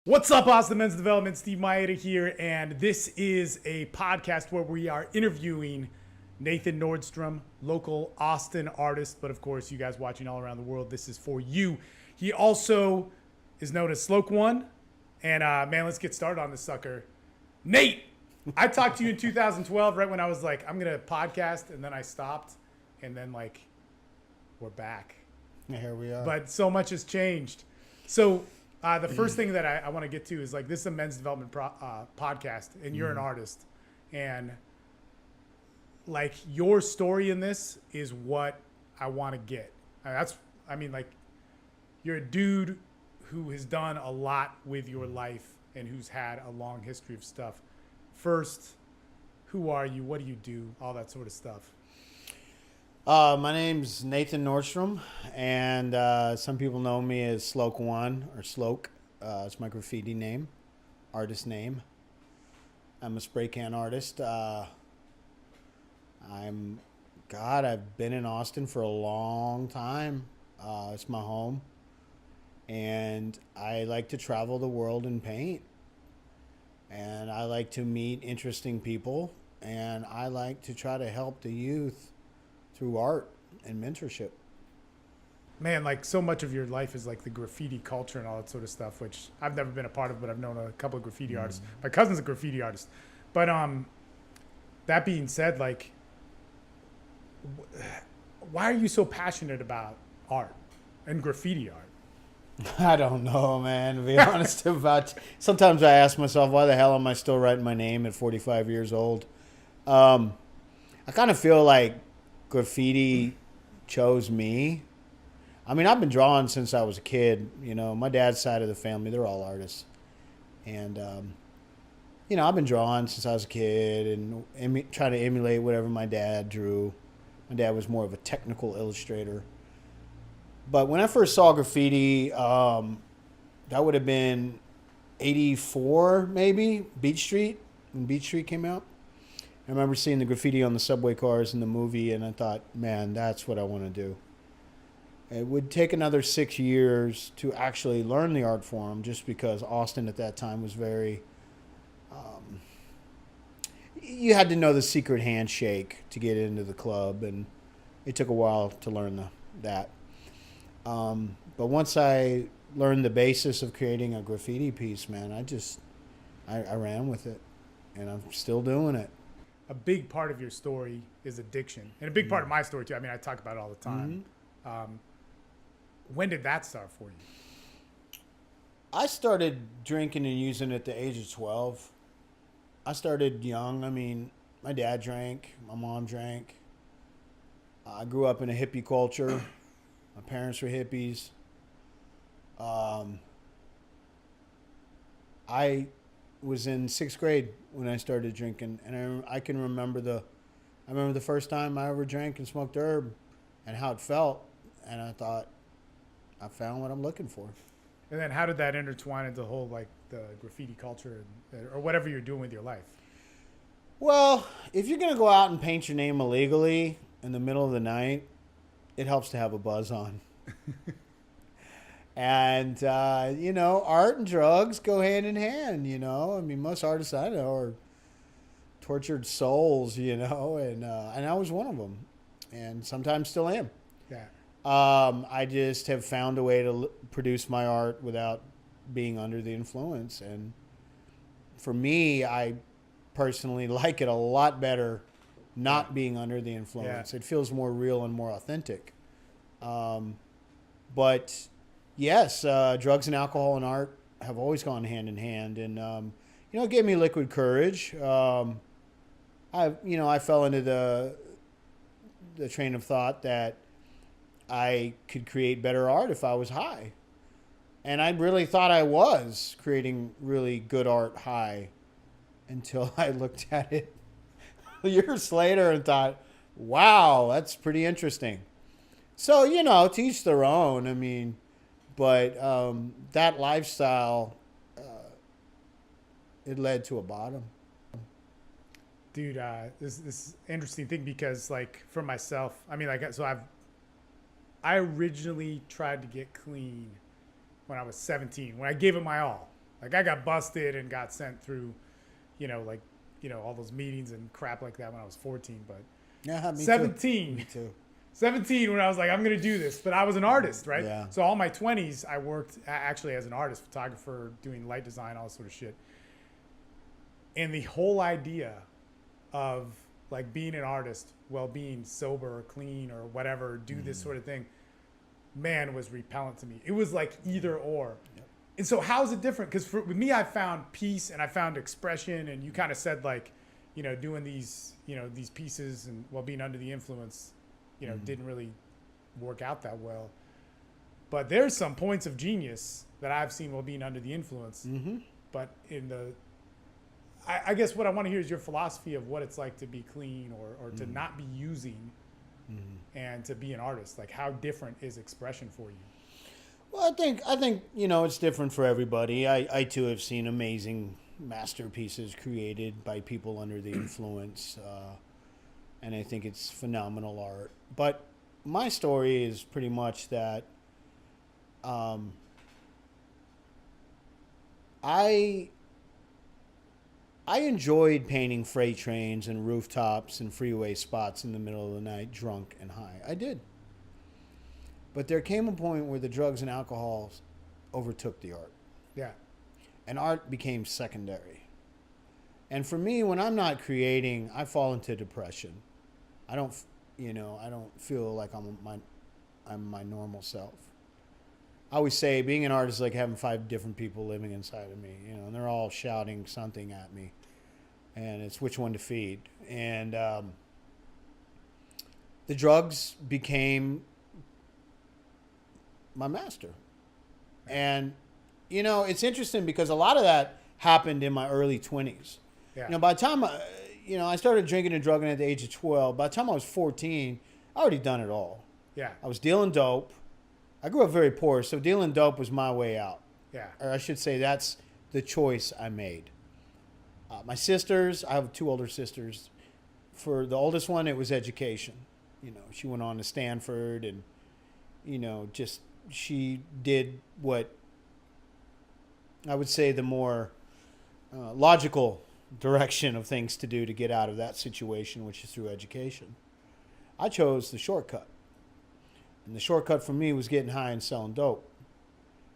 What's up, Austin Men's Development? Steve Mayeda here, and this is a podcast where we are interviewing Nathan Nordstrom, local Austin artist, but of course, you guys watching all around the world, this is for you. He also is known as Sloke One, and man, let's get started on this sucker. Nate, I talked to you in 2012, right when I was like, I'm gonna podcast, and then I stopped, and then like, we're back. Here we are. But so much has changed. So the first thing that I want to get to is like, this is a men's development podcast, and you're an artist, and like your story in this is what I want to get. You're a dude who has done a lot with your life and who's had a long history of stuff. First, who are you? What do you do? All that sort of stuff. My name's Nathan Nordstrom, and some people know me as Sloke One or Sloke. It's my graffiti name, artist name. I'm a spray can artist. I've been in Austin for a long time. It's my home, and I like to travel the world and paint, and I like to meet interesting people, and I like to try to help the youth through art and mentorship. Man, like so much of your life is like the graffiti culture and all that sort of stuff, which I've never been a part of, but I've known a couple of graffiti artists. My cousin's a graffiti artist. But that being said, like, why are you so passionate about art and graffiti art? I don't know, man, to be honest about. Sometimes I ask myself, why the hell am I still writing my name at 45 years old? I kind of feel like graffiti chose me. I mean, I've been drawing since I was a kid. You know, my dad's side of the family, they're all artists. And, I've been drawing since I was a kid and trying to emulate whatever my dad drew. My dad was more of a technical illustrator. But when I first saw graffiti, that would have been 84, maybe, Beach Street, when Beach Street came out. I remember seeing the graffiti on the subway cars in the movie, and I thought, man, that's what I want to do. It would take another 6 years to actually learn the art form, just because Austin at that time was very... you had to know the secret handshake to get into the club, and it took a while to learn that. But once I learned the basis of creating a graffiti piece, man, I ran with it, and I'm still doing it. A big part of your story is addiction, and a big part of my story too. I mean, I talk about it all the time. When did that start for you? I started drinking and using at the age of 12. I started young. I mean, my dad drank, my mom drank. I grew up in a hippie culture. My parents were hippies. I was in 6th grade when I started drinking, and I can remember the first time I ever drank and smoked herb and how it felt, and I thought, I found what I'm looking for. And then how did that intertwine into the whole, like, the graffiti culture or whatever you're doing with your life? Well, if you're going to go out and paint your name illegally in the middle of the night, it helps to have a buzz on. And, art and drugs go hand in hand, I mean, most artists I know are tortured souls, and I was one of them, and sometimes still am. Yeah. I just have found a way to produce my art without being under the influence. And for me, I personally like it a lot better not being under the influence. Yeah. It feels more real and more authentic. But yes, drugs and alcohol and art have always gone hand in hand. And, it gave me liquid courage. I fell into the train of thought that I could create better art if I was high. And I really thought I was creating really good art high until I looked at it years later and thought, wow, that's pretty interesting. So, to each their own. I mean, but that lifestyle, it led to a bottom. Dude, this interesting thing because, like, for myself, I mean, like, so I originally tried to get clean when I was 17, when I gave it my all. Like I got busted and got sent through, all those meetings and crap like that when I was 14. But Yeah, me 17, too. Me too. 17 when I was like, I'm going to do this. But I was an artist, right? Yeah. So all my 20s, I worked actually as an artist, photographer, doing light design, all this sort of shit. And the whole idea of like being an artist, well, being sober or clean or whatever, do this sort of thing, man, was repellent to me. It was like either or. Yep. And so how is it different? Because with me, I found peace and I found expression. And you kind of said like, doing these, these pieces and while being under the influence, didn't really work out that well. But there's some points of genius that I've seen while being under the influence. Mm-hmm. But I guess what I want to hear is your philosophy of what it's like to be clean or to not be using and to be an artist. Like how different is expression for you? Well, I think it's different for everybody. I too have seen amazing masterpieces created by people under the influence, and I think it's phenomenal art. But my story is pretty much that I enjoyed painting freight trains and rooftops and freeway spots in the middle of the night, drunk and high. I did. But there came a point where the drugs and alcohol overtook the art. Yeah. And art became secondary. And for me, when I'm not creating, I fall into depression. I don't feel like I'm my normal self. I always say being an artist is like having 5 different people living inside of me, and they're all shouting something at me. And it's which one to feed. And the drugs became my master. And, it's interesting because a lot of that happened in my early 20s. Yeah. By the time, I started drinking and drugging at the age of 12. By the time I was 14, I already done it all. Yeah. I was dealing dope. I grew up very poor, so dealing dope was my way out. Yeah. Or I should say that's the choice I made. My sisters, I have 2 older sisters. For the oldest one, it was education. She went on to Stanford and, she did what I would say the more logical direction of things to do to get out of that situation, which is through education. I chose the shortcut. And the shortcut for me was getting high and selling dope.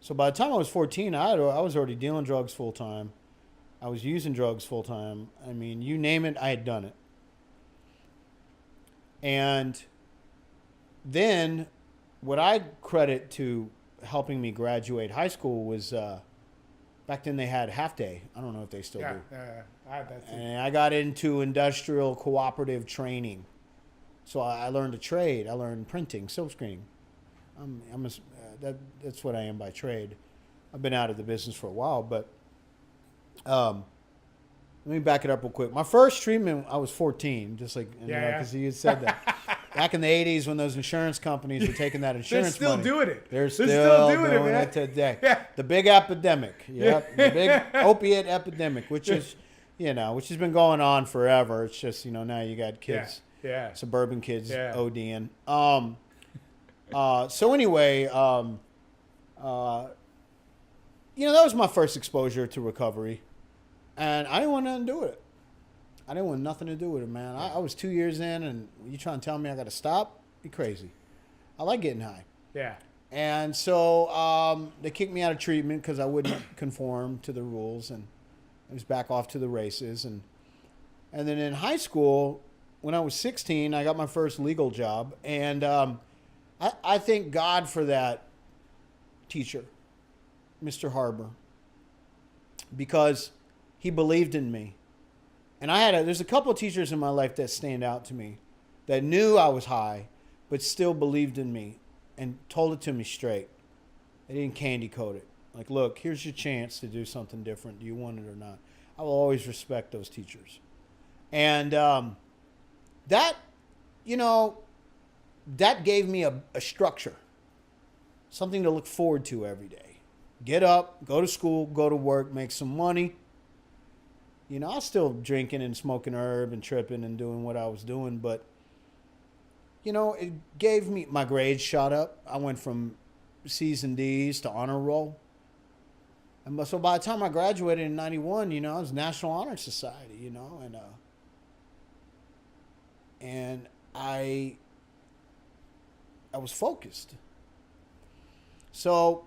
So by the time I was 14, I was already dealing drugs full time. I was using drugs full time. I mean, you name it, I had done it. And then what I credit to helping me graduate high school was back then they had half day. I don't know if they still do. Yeah, I had that too. And I got into industrial cooperative training. So I learned a trade. I learned printing, silkscreening. That's what I am by trade. I've been out of the business for a while, but let me back it up real quick. My first treatment, I was 14, just like because you said that. Back in the 80s when those insurance companies were taking that insurance They're still money. doing it. They're still doing it, man. Today. Yeah. The big epidemic. Yep. The big opiate epidemic, which is, which has been going on forever. It's just, now you got kids. Yeah. Suburban kids ODing. So anyway, that was my first exposure to recovery. And I didn't want nothing to do with it. I didn't want nothing to do with it, man. I was 2 years in, and you trying to tell me I got to stop? You're crazy. I like getting high. Yeah. And so they kicked me out of treatment because I wouldn't conform to the rules, and I was back off to the races. And then in high school, when I was 16, I got my first legal job. And I thank God for that teacher, Mr. Harbor, because he believed in me. And there's a couple of teachers in my life that stand out to me that knew I was high, but still believed in me and told it to me straight. They didn't candy coat it. Like, look, here's your chance to do something different. Do you want it or not? I will always respect those teachers. And that gave me a structure, something to look forward to every day. Get up, go to school, go to work, make some money. I was still drinking and smoking herb and tripping and doing what I was doing, but, it gave me, my grades shot up. I went from C's and D's to honor roll. And so by the time I graduated in 91, you know, I was National Honor Society, you know, and I was focused. So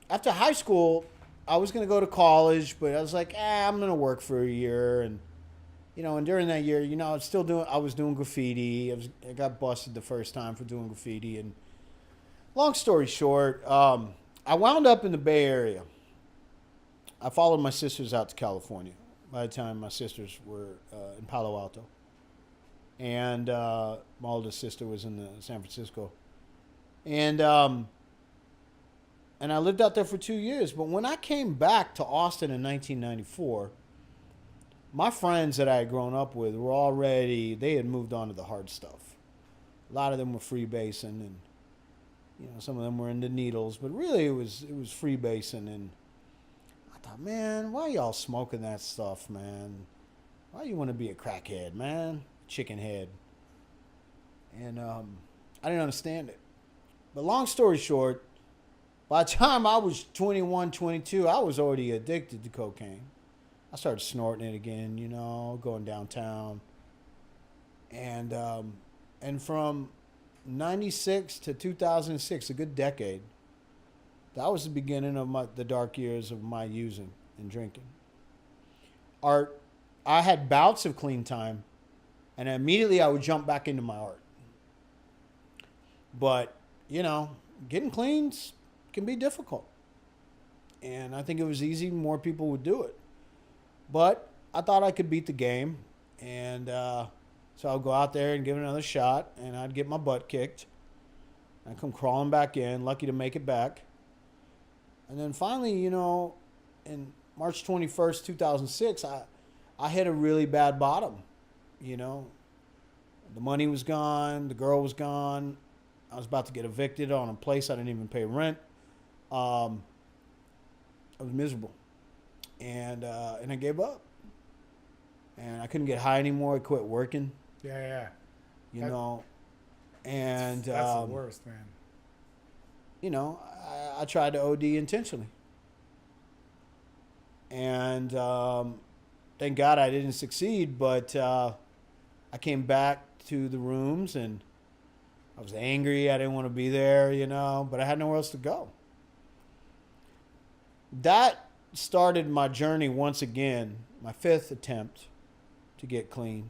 after high school, I was going to go to college, but I was like, I'm going to work for a year. And, you know, and during that year, you know, I was doing graffiti. I got busted the first time for doing graffiti. And long story short, I wound up in the Bay Area. I followed my sisters out to California by the time my sisters were in Palo Alto. And my oldest sister was in San Francisco. And I lived out there for 2 years. But when I came back to Austin in 1994, my friends that I had grown up with they had moved on to the hard stuff. A lot of them were freebasing, and, you know, some of them were into needles, but really it was freebasing. And I thought, man, why y'all smoking that stuff, man? Why you want to be a crackhead, man? Chicken head. And I didn't understand it. But long story short, by the time I was 21, 22, I was already addicted to cocaine. I started snorting it again, you know, going downtown. And from 96 to 2006, a good decade, that was the beginning of the dark years of my using and drinking. Art, I had bouts of clean time, and immediately I would jump back into my art. But, you know, getting clean can be difficult. And I think it was easy, more people would do it. But I thought I could beat the game. And so I'll go out there and give it another shot, and I'd get my butt kicked. I'd come crawling back in, lucky to make it back. And then finally, you know, in March 21st, 2006, I hit a really bad bottom, you know. The money was gone. The girl was gone. I was about to get evicted on a place I didn't even pay rent. I was miserable. And I gave up. And I couldn't get high anymore. I quit working. Yeah. You know. And that's the worst, man. You know, I tried to OD intentionally. And thank God I didn't succeed, but I came back to the rooms and I was angry. I didn't want to be there, you know, but I had nowhere else to go. That started my journey once again, my 5th attempt to get clean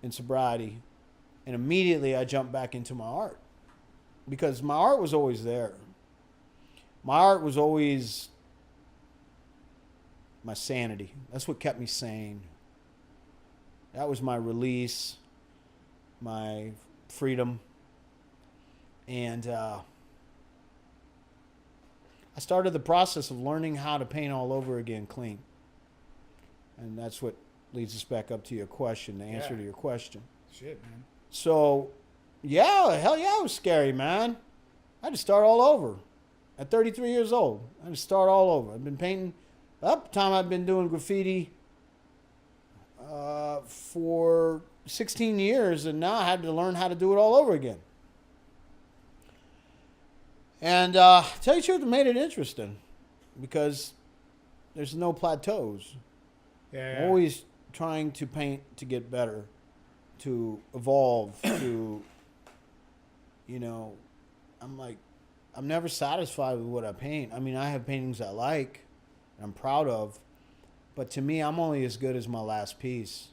in sobriety. And immediately I jumped back into my art because my art was always there. My art was always my sanity. That's what kept me sane. That was my release, my freedom. And I started the process of learning how to paint all over again clean. And that's what leads us back up to your question, the answer to your question. Shit, man. So, yeah, hell yeah, it was scary, man. I had to start all over. At 33 years old, I had to start all over. I've been painting, up the time I've been doing graffiti for 16 years, and now I had to learn how to do it all over again. And tell you the truth, it made it interesting because there's no plateaus. Yeah. I'm always trying to paint to get better, to evolve, to, you know, I'm never satisfied with what I paint. I mean, I have paintings I like and I'm proud of, but to me, I'm only as good as my last piece.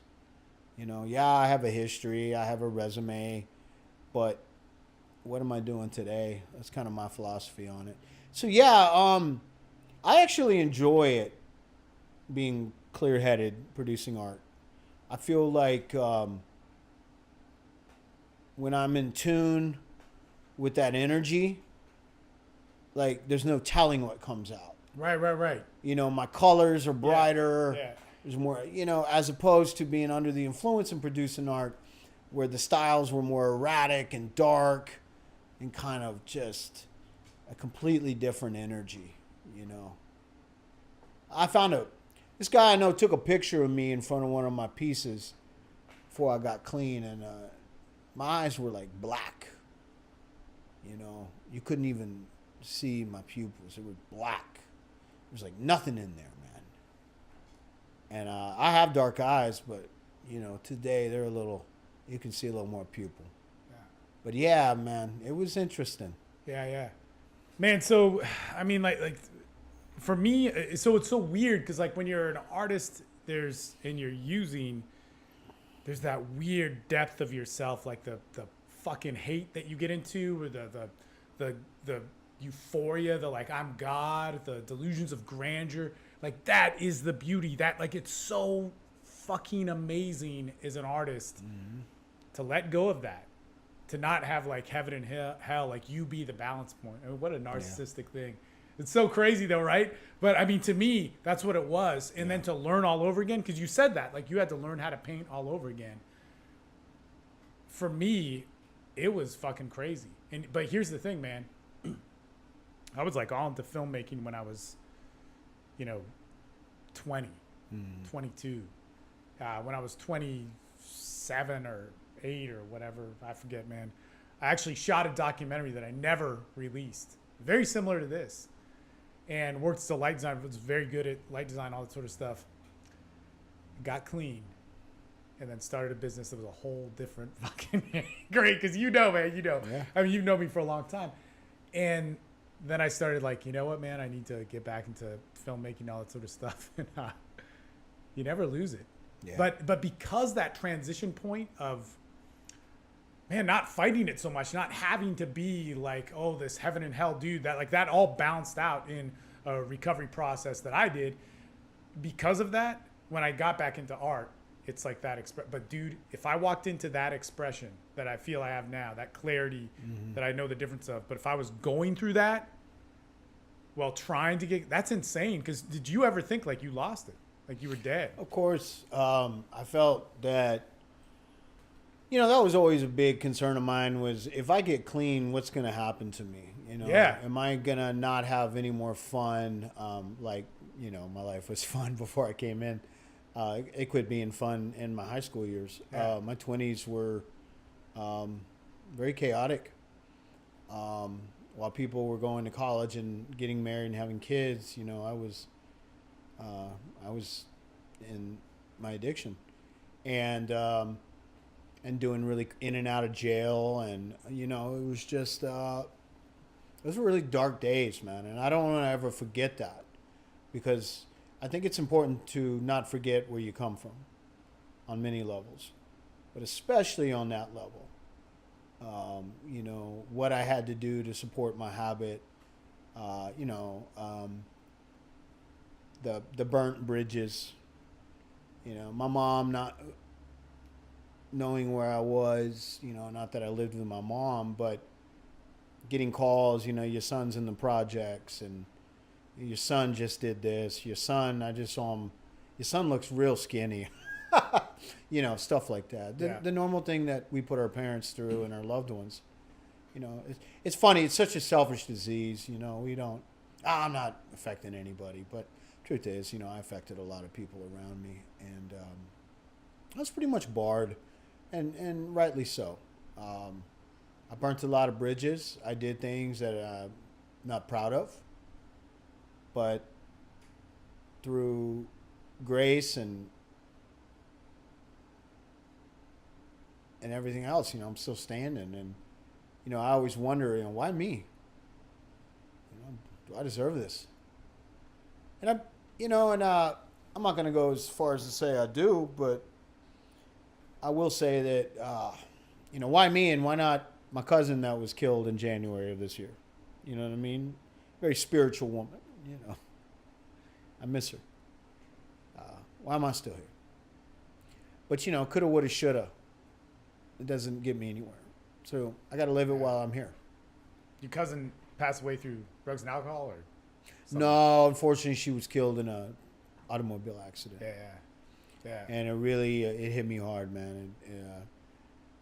You know, yeah, I have a history, I have a resume, but what am I doing today? That's kind of my philosophy on it. So yeah, I actually enjoy it, being clear-headed, producing art. I feel like when I'm in tune with that energy, like there's no telling what comes out. Right. You know, my colors are brighter. Yeah. There's more, you know, as opposed to being under the influence and producing art where the styles were more erratic and dark and kind of just a completely different energy, you know. I found this guy I know took a picture of me in front of one of my pieces before I got clean, and my eyes were like black. You know, you couldn't even see my pupils. It was black. there's like nothing in there, man. And I have dark eyes, but today they're a little. You can see a little more pupil. Yeah. But yeah, man, it was interesting. Yeah. Man, so I mean, like for me, so it's so weird because like when you're an artist, there's that weird depth of yourself, like the fucking hate that you get into, or the euphoria, the like I'm God, the delusions of grandeur. Like that is the beauty. That like it's so fucking amazing as an artist to let go of that, to not have like heaven and hell, like you be the balance point. I mean, what a narcissistic thing. It's so crazy though, right? But I mean, to me, that's what it was. And then to learn all over again, because you said that, like you had to learn how to paint all over again. For me, it was fucking crazy. But here's the thing, man. I was like all into filmmaking when I was, 20, 22. When I was 27 or 8 or whatever, I forget, man. I actually shot a documentary that I never released. Very similar to this. And worked as a light designer, was very good at light design, all that sort of stuff. Got clean. And then started a business that was a whole different fucking great, because man, Yeah. I mean, you've known me for a long time. And then I started like, you know what, man, I need to get back into filmmaking, all that sort of stuff. And you never lose it. Yeah. But because that transition point of, man, not fighting it so much, not having to be like, oh, this heaven and hell dude, that all bounced out in a recovery process that I did. Because of that, when I got back into art, it's like that. But dude, if I walked into that expression that I feel I have now, that clarity that I know the difference of, but if I was going through that while trying to that's insane. Because did you ever think like you lost it? Like you were dead? Of course, I felt that, that was always a big concern of mine, was if I get clean, what's going to happen to me? Yeah. Am I going to not have any more fun? My life was fun before I came in. It quit being fun in my high school years. Yeah. My 20s were very chaotic. While people were going to college and getting married and having kids, I was in my addiction, and doing really in and out of jail, and it was just those were really dark days, man, and I don't want to ever forget that, because I think it's important to not forget where you come from on many levels, but especially on that level. What I had to do to support my habit, the burnt bridges, my mom not knowing where I was, not that I lived with my mom, but getting calls, your son's in the projects, and your son just did this, your son, I just saw him, your son looks real skinny, stuff like that. The normal thing that we put our parents through and our loved ones. It's funny, it's such a selfish disease, we don't, I'm not affecting anybody, but truth is, I affected a lot of people around me, and I was pretty much barred, and rightly so. I burnt a lot of bridges. I did things that I'm not proud of, but through grace and everything else, I'm still standing, and I always wonder, why me? Do I deserve this? And I'm not going to go as far as to say I do, but I will say that, why me and why not my cousin that was killed in January of this year? You know what I mean? Very spiritual woman, I miss her. Why am I still here? But, coulda, woulda, shoulda. It doesn't get me anywhere. So I got to live it while I'm here. Your cousin passed away through drugs and alcohol, or something? No, unfortunately, she was killed in a automobile accident. Yeah. And it really it hit me hard, man.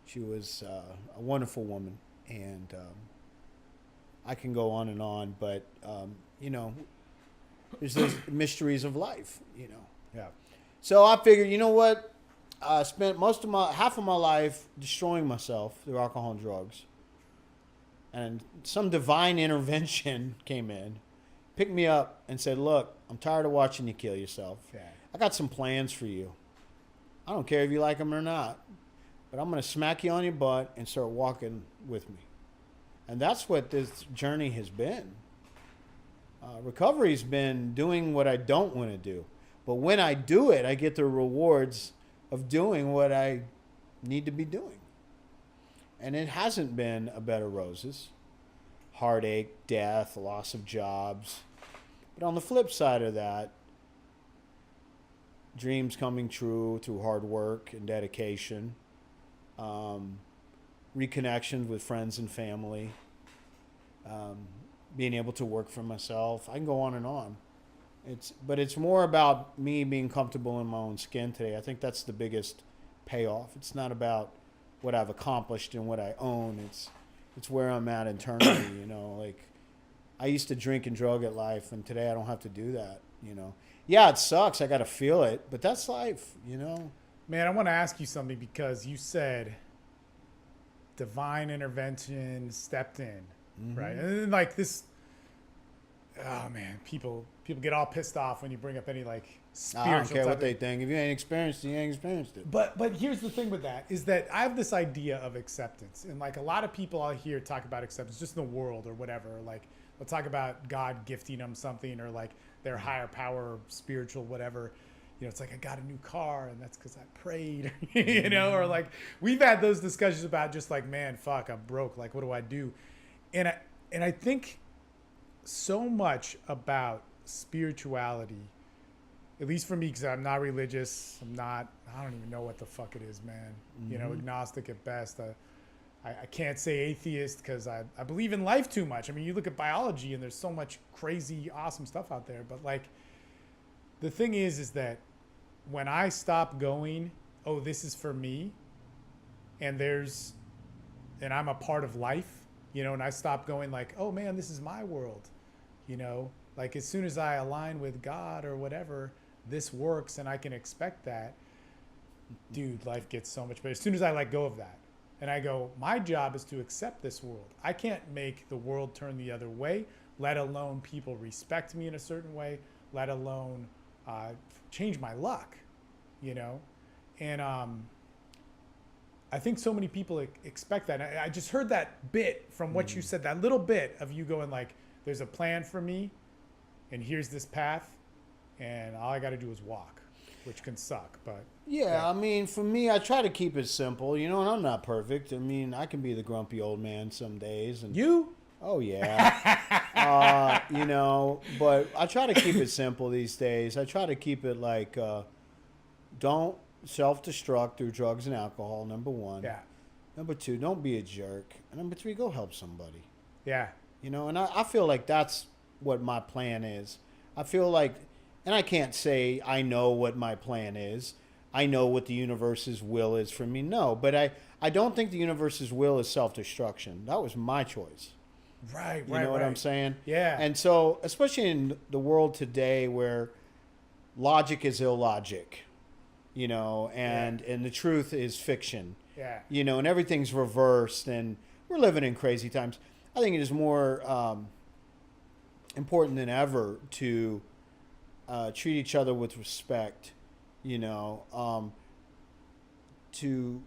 She was a wonderful woman, and I can go on and on, but there's those mysteries of life, Yeah. So I figured, you know what? I spent half of my life destroying myself through alcohol and drugs. And some divine intervention came in picked me up and said, look, I'm tired of watching you kill yourself. Yeah. I got some plans for you. I don't care if you like them or not, but I'm going to smack you on your butt and start walking with me. And that's what this journey has been. Recovery's been doing what I don't want to do. But when I do it, I get the rewards of doing what I need to be doing. And it hasn't been a bed of roses. Heartache, death, loss of jobs. But on the flip side of that, dreams coming true through hard work and dedication. Reconnections with friends and family. Being able to work for myself. I can go on and on. But it's more about me being comfortable in my own skin today. I think that's the biggest payoff. It's not about what I've accomplished and what I own. It's where I'm at internally, you know. Like, I used to drink and drug at life, and today I don't have to do that, you know. Yeah, it sucks. I got to feel it, but that's life, you know. Man, I want to ask you something because you said divine intervention stepped in, right? And then, like, this, oh man, people get all pissed off when you bring up any like spiritual. I don't care what they think. If you ain't experienced it, you ain't experienced it. But here's the thing with that is that I have this idea of acceptance, and like a lot of people out here talk about acceptance just in the world or whatever. Like they'll talk about God gifting them something or like their higher power, spiritual, whatever. You know, it's like I got a new car and that's because I prayed, you know, or like we've had those discussions about just like, man, fuck, I'm broke. Like, what do I do? And I think so much about spirituality, at least for me, because I'm not religious. I don't even know what the fuck it is, man. You know, agnostic at best. I can't say atheist because I believe in life too much. I mean, you look at biology and there's so much crazy, awesome stuff out there. But like, the thing is that when I stop going, oh, this is for me, and I'm a part of life, you know, and I stop going like, oh man, this is my world, you know, like as soon as I align with God or whatever, this works and I can expect that, dude, life gets so much better. As soon as I let go of that and I go, my job is to accept this world. I can't make the world turn the other way, let alone people respect me in a certain way, let alone change my luck, you know? And I think so many people expect that. I just heard that bit from what you said, that little bit of you going like, there's a plan for me and here's this path and all I got to do is walk, which can suck, but. Yeah, I mean, for me, I try to keep it simple, you know, and I'm not perfect. I mean, I can be the grumpy old man some days. And you? Oh, yeah. You know, but I try to keep it simple these days. I try to keep it like, don't self-destruct through drugs and alcohol, number one. Yeah. Number two, don't be a jerk. And number three, go help somebody. Yeah. You know, and I feel like that's what my plan is. I feel like, and I can't say I know what my plan is. I know what the universe's will is for me. No, but I don't think the universe's will is self-destruction. That was my choice. Right, You know what I'm saying? Yeah. And so, especially in the world today where logic is illogic, you know, and the truth is fiction. Yeah. You know, and everything's reversed, and we're living in crazy times. I think it is more important than ever to treat each other with respect, you know, to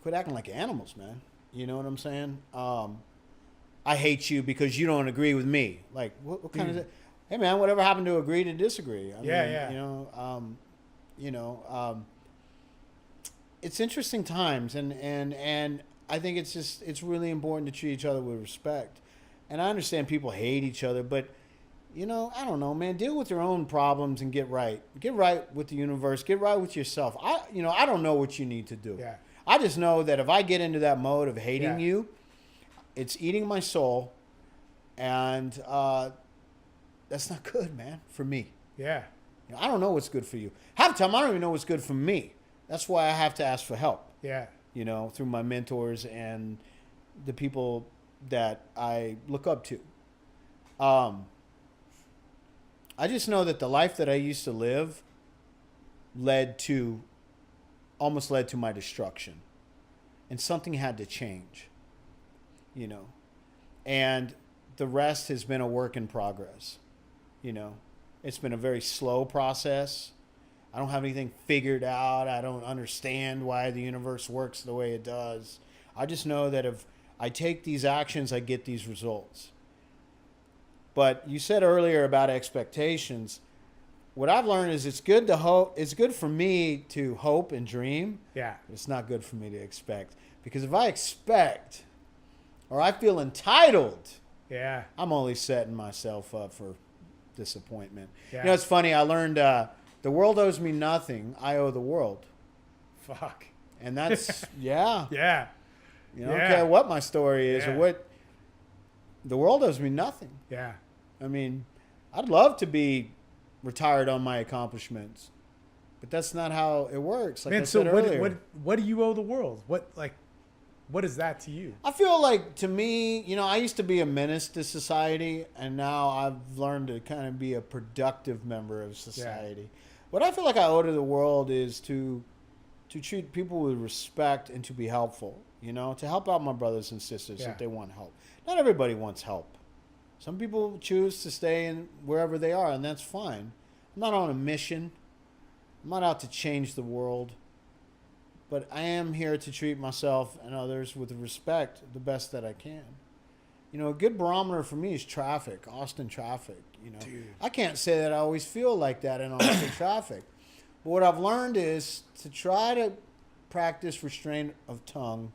quit acting like animals, man. You know what I'm saying? I hate you because you don't agree with me. Like, what kind of it? Hey, man, whatever happened to agree to disagree? I mean, You know, it's interesting times, and I think it's really important to treat each other with respect. And I understand people hate each other, but you know, I don't know, man. Deal with your own problems and get right. Get right with the universe. Get right with yourself. I don't know what you need to do. Yeah. I just know that if I get into that mode of hating you, it's eating my soul, and that's not good, man, for me. Yeah. You know, I don't know what's good for you. Half the time, I don't even know what's good for me. That's why I have to ask for help. Yeah. You know, through my mentors and the people that I look up to. I just know that the life that I used to live almost led to my destruction. And something had to change, you know. And the rest has been a work in progress. You know, it's been a very slow process. I don't have anything figured out. I don't understand why the universe works the way it does. I just know that if I take these actions, I get these results. But you said earlier about expectations. What I've learned is it's good to hope. It's good for me to hope and dream. Yeah. But it's not good for me to expect. Because if I expect or I feel entitled, Yeah. I'm only setting myself up for disappointment. Yeah. You know, it's funny. I learned the world owes me nothing. I owe the world. Fuck. And that's, yeah. Yeah. You know, I don't care what my story is or what. The world owes me nothing. Yeah. I mean, I'd love to be retired on my accomplishments, but that's not how it works. Like Man, I said earlier. what do you owe the world? What is that to you? I feel like, to me, you know, I used to be a menace to society, and now I've learned to kind of be a productive member of society. Yeah. What I feel like I owe to the world is to treat people with respect and to be helpful, you know, to help out my brothers and sisters if they want help. Not everybody wants help. Some people choose to stay in wherever they are, and that's fine. I'm not on a mission. I'm not out to change the world. But I am here to treat myself and others with respect the best that I can. You know, a good barometer for me is traffic, Austin traffic. You know, Dude. I can't say that I always feel like that in Austin traffic. But what I've learned is to try to practice restraint of tongue,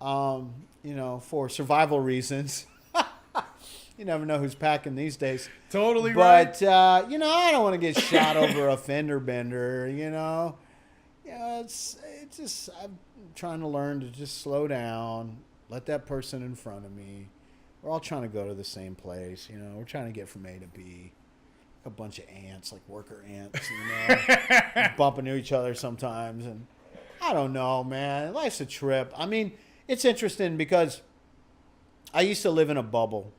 you know, for survival reasons. You never know who's packing these days. Totally right. But, you know, I don't want to get shot over a fender bender, you know. Yeah, it's just, I'm trying to learn to just slow down, let that person in front of me. We're all trying to go to the same place, you know. We're trying to get from A to B. A bunch of ants, like worker ants, you know, bumping into each other sometimes. And I don't know, man. Life's a trip. I mean, it's interesting because I used to live in a bubble.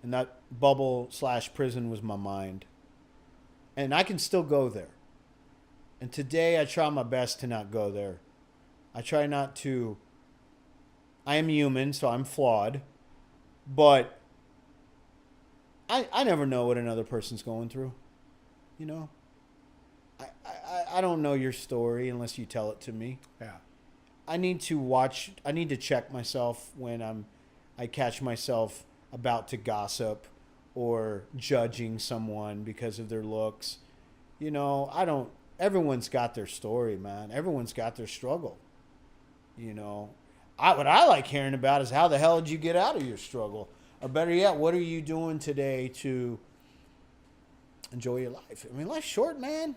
And that bubble/prison was my mind. And I can still go there. And today I try my best to not go there. I try not to. I am human, so I'm flawed. But I never know what another person's going through. You know? I don't know your story unless you tell it to me. Yeah. I need to check myself when I catch myself about to gossip or judging someone because of their looks. You know, everyone's got their story, man. Everyone's got their struggle. You know, what I like hearing about is how the hell did you get out of your struggle? Or better yet, what are you doing today to enjoy your life? I mean, life's short, man.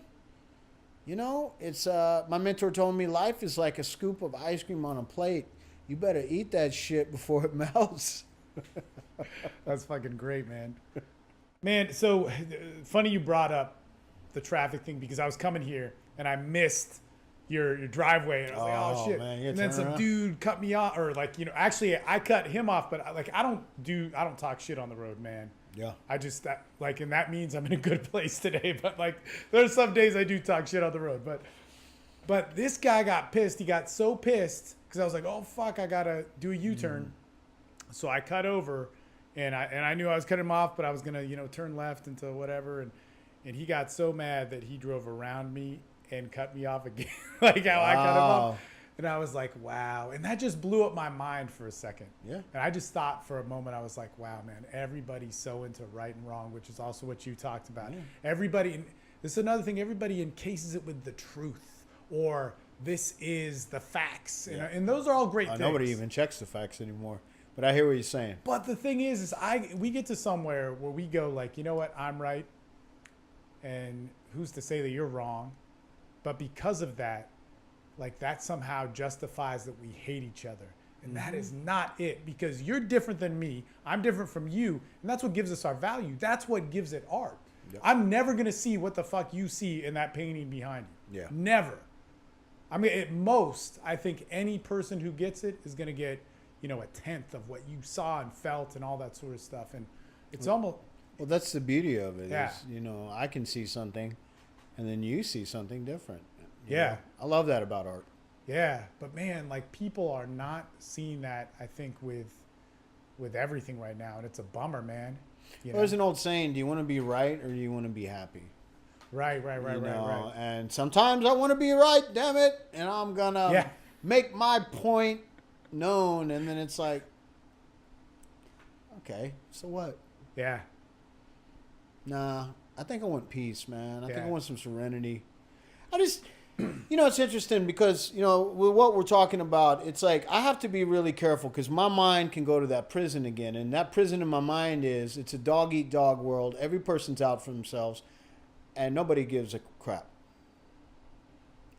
You know, it's my mentor told me life is like a scoop of ice cream on a plate. You better eat that shit before it melts. That's fucking great, man. Man, so funny you brought up the traffic thing because I was coming here and I missed your driveway and I was like, oh shit. Man, and then some dude cut me off, or like, you know, actually I cut him off, but like I don't talk shit on the road, man. Yeah. I just and that means I'm in a good place today, but like there's some days I do talk shit on the road, but this guy got pissed. He got so pissed because I was like, oh fuck, I gotta do a U-turn. So I cut over and I knew I was cutting him off, but I was gonna, you know, turn left into whatever, and he got so mad that he drove around me and cut me off again. Like how I cut him off. And I was like, wow. And that just blew up my mind for a second. Yeah. And I just thought for a moment, I was like, wow, man, everybody's so into right and wrong, which is also what you talked about. Yeah. Everybody, this is another thing, everybody encases it with the truth or this is the facts. Yeah. And those are all great things. Nobody even checks the facts anymore. But I hear what you're saying. But the thing is we get to somewhere where we go like, you know what, I'm right. And who's to say that you're wrong? But because of that, like that somehow justifies that we hate each other. And that is not it, because you're different than me. I'm different from you. And that's what gives us our value. That's what gives it art. Yep. I'm never going to see what the fuck you see in that painting behind you. Yeah. Never. I mean, at most, I think any person who gets it is going to get, you know, a tenth of what you saw and felt and all that sort of stuff. And it's almost... Well, that's the beauty of it. Yeah. Is, you know, I can see something and then you see something different. You yeah. know? I love that about art. Yeah. But man, like people are not seeing that, I think, with with everything right now, and it's a bummer, man. You know? There's an old saying: do you want to be right or do you want to be happy? Right. And sometimes I want to be right, damn it, and I'm gonna make my point known, and then it's like, okay, so what? Yeah. Nah, I think I want peace, man. I think I want some serenity. I just, it's interesting because, with what we're talking about, it's like I have to be really careful because my mind can go to that prison again. And that prison in my mind it's a dog-eat-dog world. Every person's out for themselves and nobody gives a crap.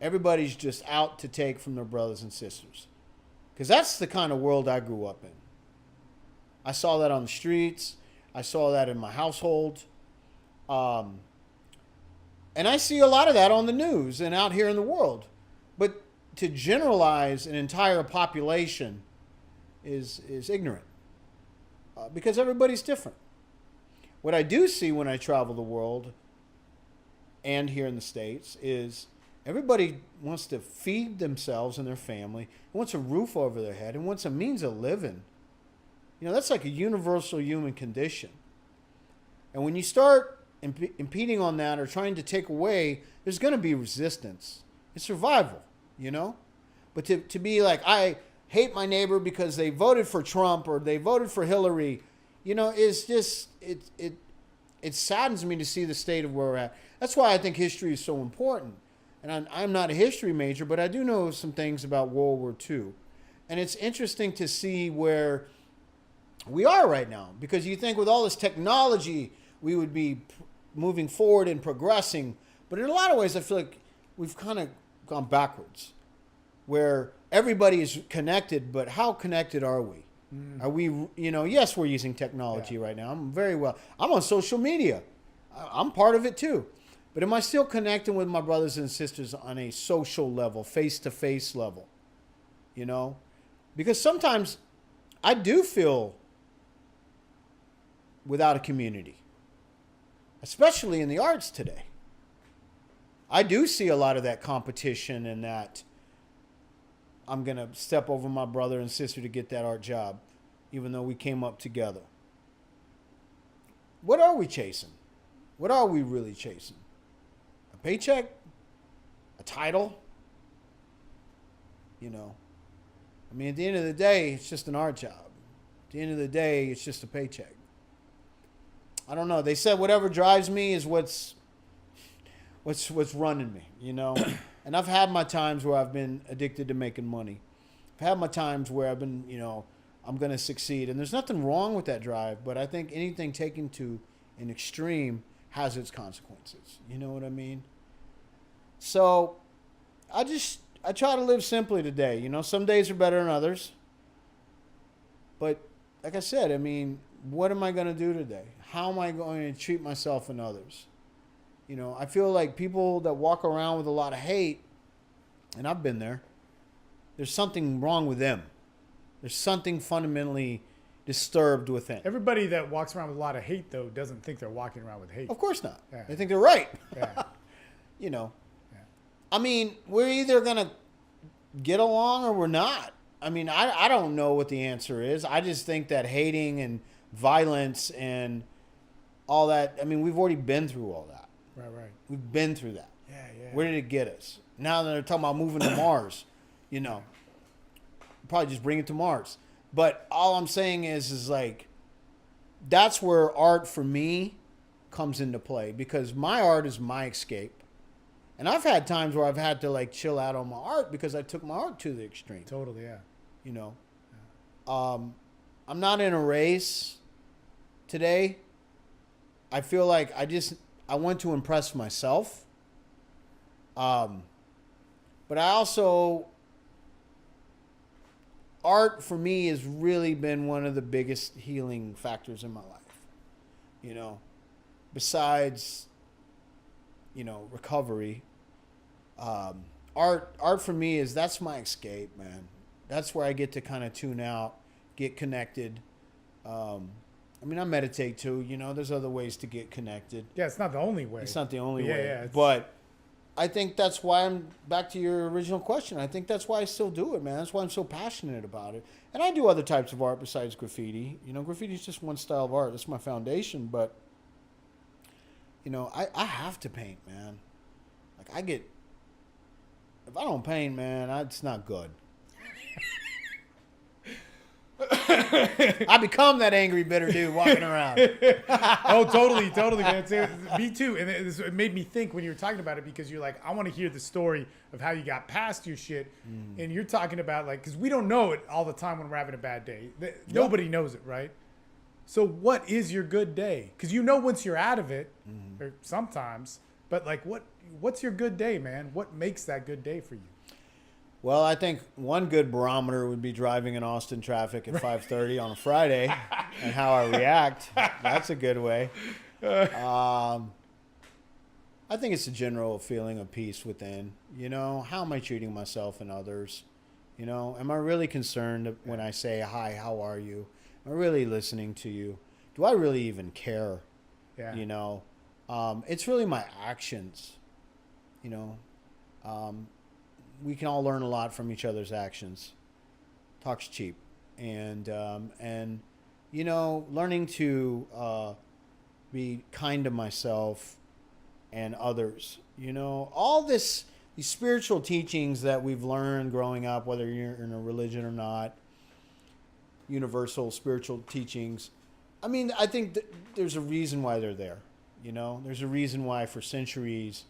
Everybody's just out to take from their brothers and sisters. Because that's the kind of world I grew up in. I saw that on the streets. I saw that in my household. And I see a lot of that on the news and out here in the world. But to generalize an entire population is ignorant. Because everybody's different. What I do see when I travel the world and here in the States is everybody wants to feed themselves and their family, wants a roof over their head, and wants a means of living. That's like a universal human condition. And when you start impeding on that or trying to take away, there's going to be resistance. It's survival, But to be like, I hate my neighbor because they voted for Trump or they voted for Hillary, is just, it saddens me to see the state of where we're at. That's why I think history is so important. And I'm not a history major, but I do know some things about World War II. And it's interesting to see where we are right now. Because you think with all this technology, we would be moving forward and progressing. But in a lot of ways, I feel like we've kind of gone backwards. Where everybody is connected, but how connected are we? Are we, yes, we're using technology right now. I'm on social media. I'm part of it too. But am I still connecting with my brothers and sisters on a social level, face-to-face level? Because sometimes I do feel without a community, especially in the arts today. I do see a lot of that competition and that I'm going to step over my brother and sister to get that art job, even though we came up together. What are we chasing? What are we really chasing? A paycheck? A title? At the end of the day, it's just an art job. At the end of the day, it's just a paycheck. I don't know. They said whatever drives me is what's running me, And I've had my times where I've been addicted to making money. I've had my times where I've been, I'm going to succeed. And there's nothing wrong with that drive, but I think anything taken to an extreme has its consequences. You know what I mean? So I try to live simply today. Some days are better than others. But like I said, what am I going to do today? How am I going to treat myself and others? I feel like people that walk around with a lot of hate, and I've been there, there's something wrong with them. There's something fundamentally disturbed within. Everybody that walks around with a lot of hate, though, doesn't think they're walking around with hate. Of course not. Yeah. They think they're right. Yeah. Yeah. We're either going to get along or we're not. I don't know what the answer is. I just think that hating and violence and all that, we've already been through all that. Right. We've been through that. Yeah. Where did it get us? Now they're talking about moving to Mars, probably just bring it to Mars. But all I'm saying is like, that's where art for me comes into play because my art is my escape. And I've had times where I've had to chill out on my art because I took my art to the extreme. Totally, yeah. I'm not in a race today. I feel like I want to impress myself. But I also, art for me has really been one of the biggest healing factors in my life. Besides, recovery. Art for me that's my escape, man. That's where I get to kind of tune out, get connected. I meditate too. There's other ways to get connected. Yeah, it's not the only way. It's not the only way. Yeah. But I think that's why I'm back to your original question. I think that's why I still do it, man. That's why I'm so passionate about it. And I do other types of art besides graffiti. You know, graffiti is just one style of art. That's my foundation. But, you know, I have to paint, man. Like, if I don't paint, man, it's not good. I become that angry, bitter dude walking around. Oh, totally, man. Me too. And it made me think when you were talking about it, because you're like, I want to hear the story of how you got past your shit. And you're talking about, like, because we don't know it all the time when we're having a bad day. Nobody knows it, right? So what is your good day? Because you know once you're out of it, or sometimes, but like, what's your good day, man? What makes that good day for you? Well, I think one good barometer would be driving in Austin traffic at 5:30 on a Friday and how I react. That's a good way. I think it's a general feeling of peace within. You know, how am I treating myself and others? You know, am I really concerned when I say, hi, how are you? Am I really listening to you? Do I really even care? Yeah. You know, it's really my actions, you know. We can all learn a lot from each other's actions. Talk's cheap. And you know, learning to be kind to myself and others. You know, all these spiritual teachings that we've learned growing up, whether you're in a religion or not, universal spiritual teachings. I mean, I think that there's a reason why they're there. You know, there's a reason why for centuries,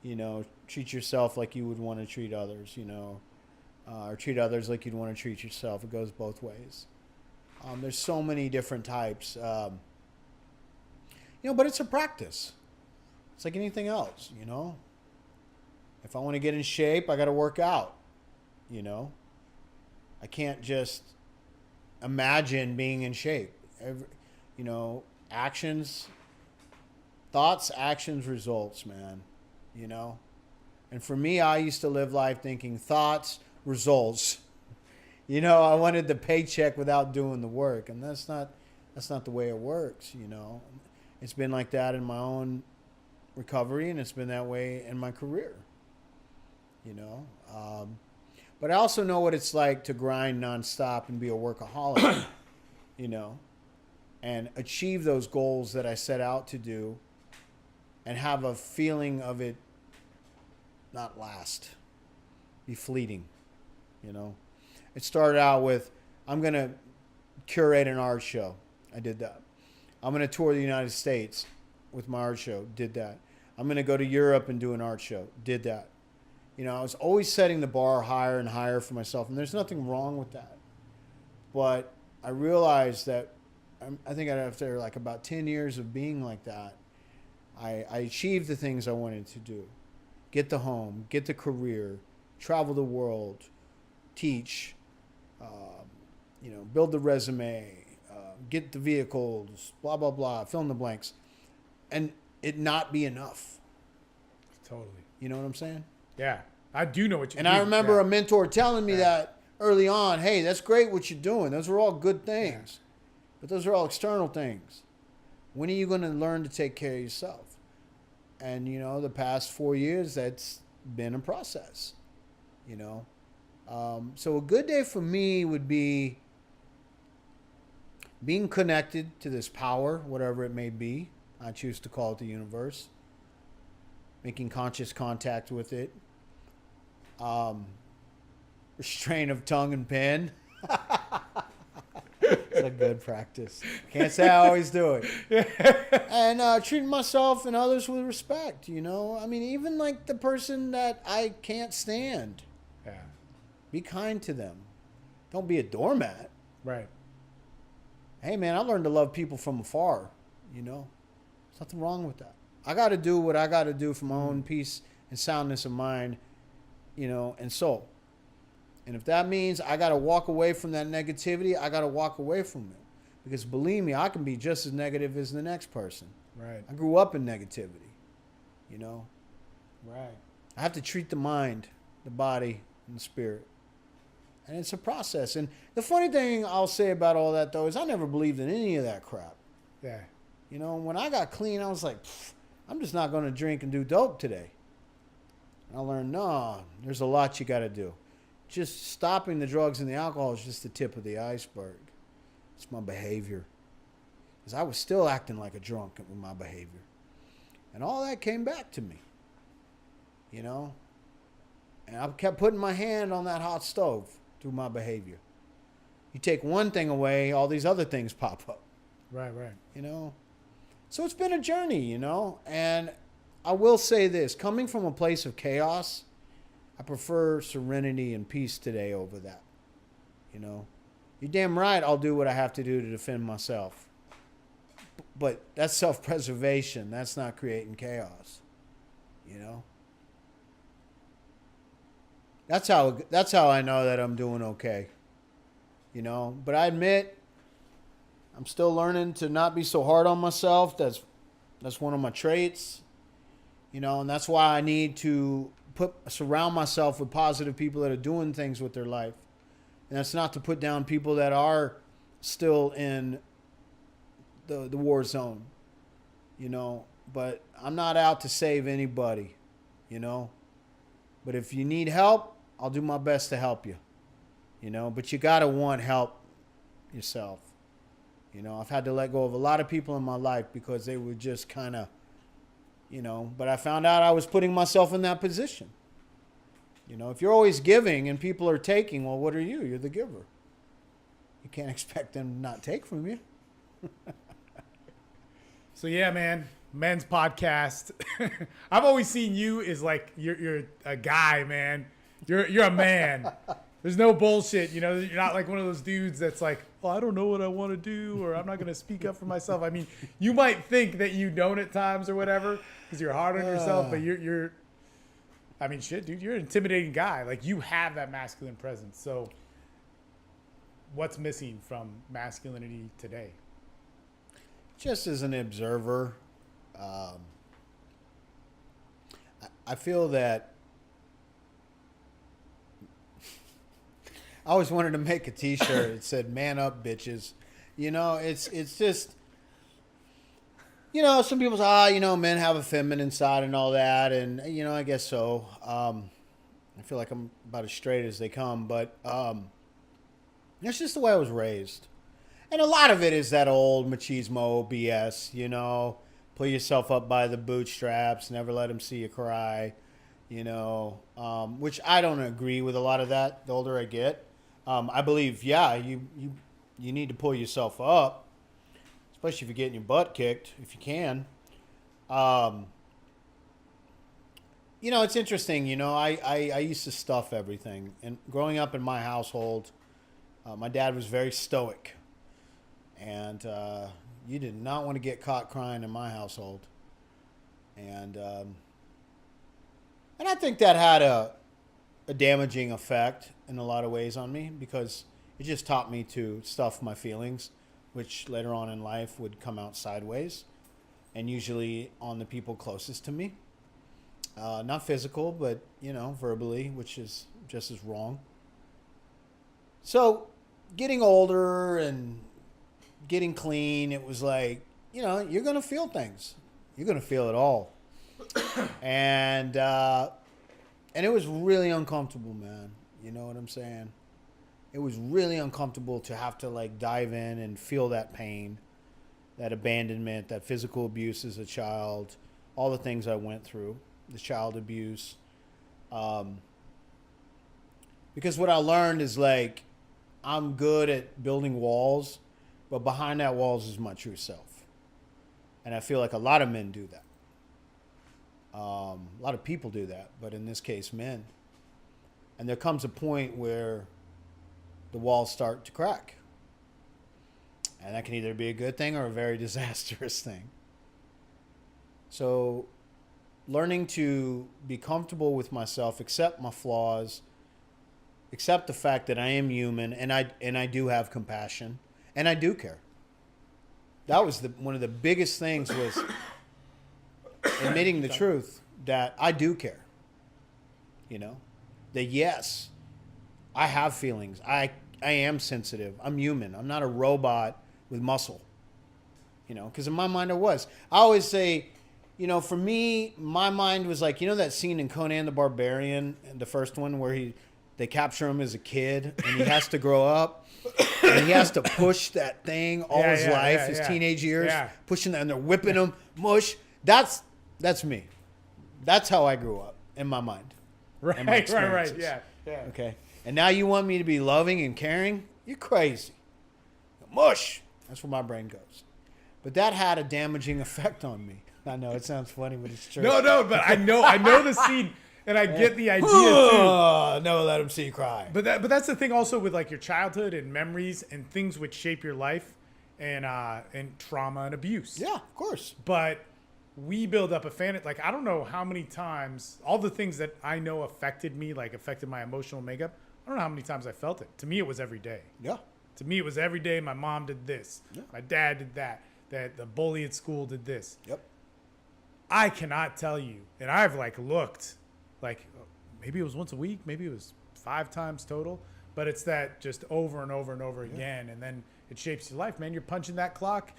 you know, treat yourself like you would want to treat others, you know, or treat others like you'd want to treat yourself. It goes both ways. There's so many different types, you know, but it's a practice. It's like anything else, you know. If I want to get in shape, I got to work out, you know. I can't just imagine being in shape. You know, thoughts, actions, results, man. You know, and for me, I used to live life thinking thoughts, results. You know, I wanted the paycheck without doing the work, and that's not the way it works. You know, it's been like that in my own recovery, and it's been that way in my career. You know, but I also know what it's like to grind nonstop and be a workaholic. You know, and achieve those goals that I set out to do, and have a feeling of it not last, be fleeting, you know. It started out with, I'm going to curate an art show. I did that. I'm going to tour the United States with my art show. Did that. I'm going to go to Europe and do an art show. Did that. You know, I was always setting the bar higher and higher for myself, and there's nothing wrong with that. But I realized that I think after like about 10 years of being like that, I achieved the things I wanted to do. Get the home, get the career, travel the world, teach, you know, build the resume, get the vehicles, blah, blah, blah, fill in the blanks. And it not be enough. Totally. You know what I'm saying? Yeah. I do know what you mean. And I remember a mentor telling me that early on, hey, that's great what you're doing. Those are all good things. But those are all external things. When are you going to learn to take care of yourself? And, you know, the past 4 years, that's been a process, you know. So a good day for me would be being connected to this power, whatever it may be. I choose to call it the universe. Making conscious contact with it. Restraint of tongue and pen. It's a good practice. Can't say I always do it. And treating myself and others with respect, you know. I mean, even like the person that I can't stand. Yeah. Be kind to them. Don't be a doormat. Right. Hey, man, I learned to love people from afar, you know. There's nothing wrong with that. I got to do what I got to do for my own peace and soundness of mind, you know, and soul. And if that means I got to walk away from that negativity, I got to walk away from it. Because believe me, I can be just as negative as the next person. Right. I grew up in negativity, you know. Right. I have to treat the mind, the body, and the spirit. And it's a process. And the funny thing I'll say about all that, though, is I never believed in any of that crap. Yeah. You know, when I got clean, I was like, I'm just not going to drink and do dope today. I learned, no, there's a lot you got to do. Just stopping the drugs and the alcohol is just the tip of the iceberg. It's my behavior. Because I was still acting like a drunk with my behavior. And all that came back to me. You know? And I kept putting my hand on that hot stove through my behavior. You take one thing away, all these other things pop up. Right. You know? So it's been a journey, you know? And I will say this, coming from a place of chaos, I prefer serenity and peace today over that. You know? You're damn right I'll do what I have to do to defend myself. But that's self-preservation. That's not creating chaos. You know? That's how I know that I'm doing okay. You know? But I admit I'm still learning to not be so hard on myself. That's one of my traits. You know, and that's why I need to surround myself with positive people that are doing things with their life. And that's not to put down people that are still in the war zone, you know. But I'm not out to save anybody, you know. But if you need help, I'll do my best to help you, you know. But you got to want help yourself. You know, I've had to let go of a lot of people in my life because they were just kind of, you know, but I found out I was putting myself in that position. You know, if you're always giving and people are taking, well, what are you? You're the giver. You can't expect them to not take from you. So yeah, man, men's podcast. I've always seen you as like you're a guy, man. You're a man. There's no bullshit, you know. You're not like one of those dudes that's like, oh, I don't know what I want to do, or I'm not going to speak up for myself. I mean, you might think that you don't at times or whatever because you're hard on yourself, but you're. I mean, shit, dude, you're an intimidating guy. Like, you have that masculine presence. So, what's missing from masculinity today? Just as an observer, I feel that I always wanted to make a T-shirt that said "Man up, bitches." You know, it's just, you know, some people say, you know, men have a feminine side and all that, and you know, I guess so. I feel like I'm about as straight as they come, but that's just the way I was raised. And a lot of it is that old machismo BS, you know, pull yourself up by the bootstraps, never let them see you cry, you know, which I don't agree with a lot of that the older I get. I believe, yeah, you need to pull yourself up, especially if you're getting your butt kicked, if you can. You know, it's interesting, you know, I used to stuff everything. And growing up in my household, my dad was very stoic. And you did not want to get caught crying in my household. And I think that had a damaging effect in a lot of ways on me because it just taught me to stuff my feelings, which later on in life would come out sideways and usually on the people closest to me. Not physical, but, you know, verbally, which is just as wrong. So getting older and getting clean, it was like, you know, you're going to feel things. You're going to feel it all. And it was really uncomfortable, man. You know what I'm saying? It was really uncomfortable to have to like dive in and feel that pain, that abandonment, that physical abuse as a child, all the things I went through, the child abuse. Because what I learned is like, I'm good at building walls, but behind that walls is my true self. And I feel like a lot of men do that. A lot of people do that, but in this case, men. And there comes a point where the walls start to crack. And that can either be a good thing or a very disastrous thing. So learning to be comfortable with myself, accept my flaws, accept the fact that I am human and I do have compassion and I do care. That was one of the biggest things was admitting the truth that I do care. You know, that yes, I have feelings. I am sensitive. I'm human. I'm not a robot with muscle. You know, because in my mind I was. I always say, For me, my mind was like, that scene in Conan the Barbarian, the first one where they capture him as a kid and he has to grow up and he has to push that thing all his life, his teenage years, pushing that, and they're whipping him, mush. That's me. That's how I grew up in my mind. Right. Yeah. Okay. And now you want me to be loving and caring? You're crazy. Mush. That's where my brain goes. But that had a damaging effect on me. I know it sounds funny, but it's true. No, but I know the scene, and I get the idea too. No, let him see you cry. But that's the thing also with like your childhood and memories and things which shape your life, and trauma and abuse. Yeah, of course. But we build up a fan. Like I don't know how many times all the things that I know affected me, like affected my emotional makeup. I don't know how many times I felt it. To me, it was every day. Yeah. To me, it was every day. My mom did this. Yeah. My dad did that. That the bully at school did this. Yep. I cannot tell you, and I've like looked, like maybe it was once a week, maybe it was 5 times total, but it's that just over and over and over again, and then it shapes your life, man. You're punching that clock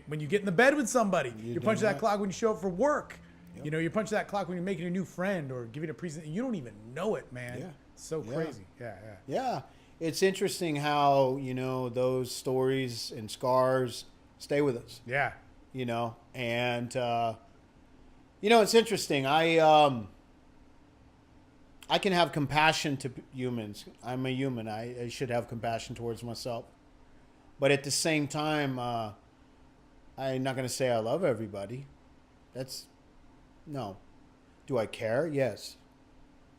when you get in the bed with somebody. You're punching that clock when you show up for work. Yep. You're punching that clock when you're making a new friend or giving a presentation. You don't even know it, man. Yeah. It's so crazy. Yeah. It's interesting how, those stories and scars stay with us. Yeah. And it's interesting. I can have compassion to humans. I'm a human. I should have compassion towards myself. But at the same time, I'm not going to say I love everybody. No. Do I care? Yes.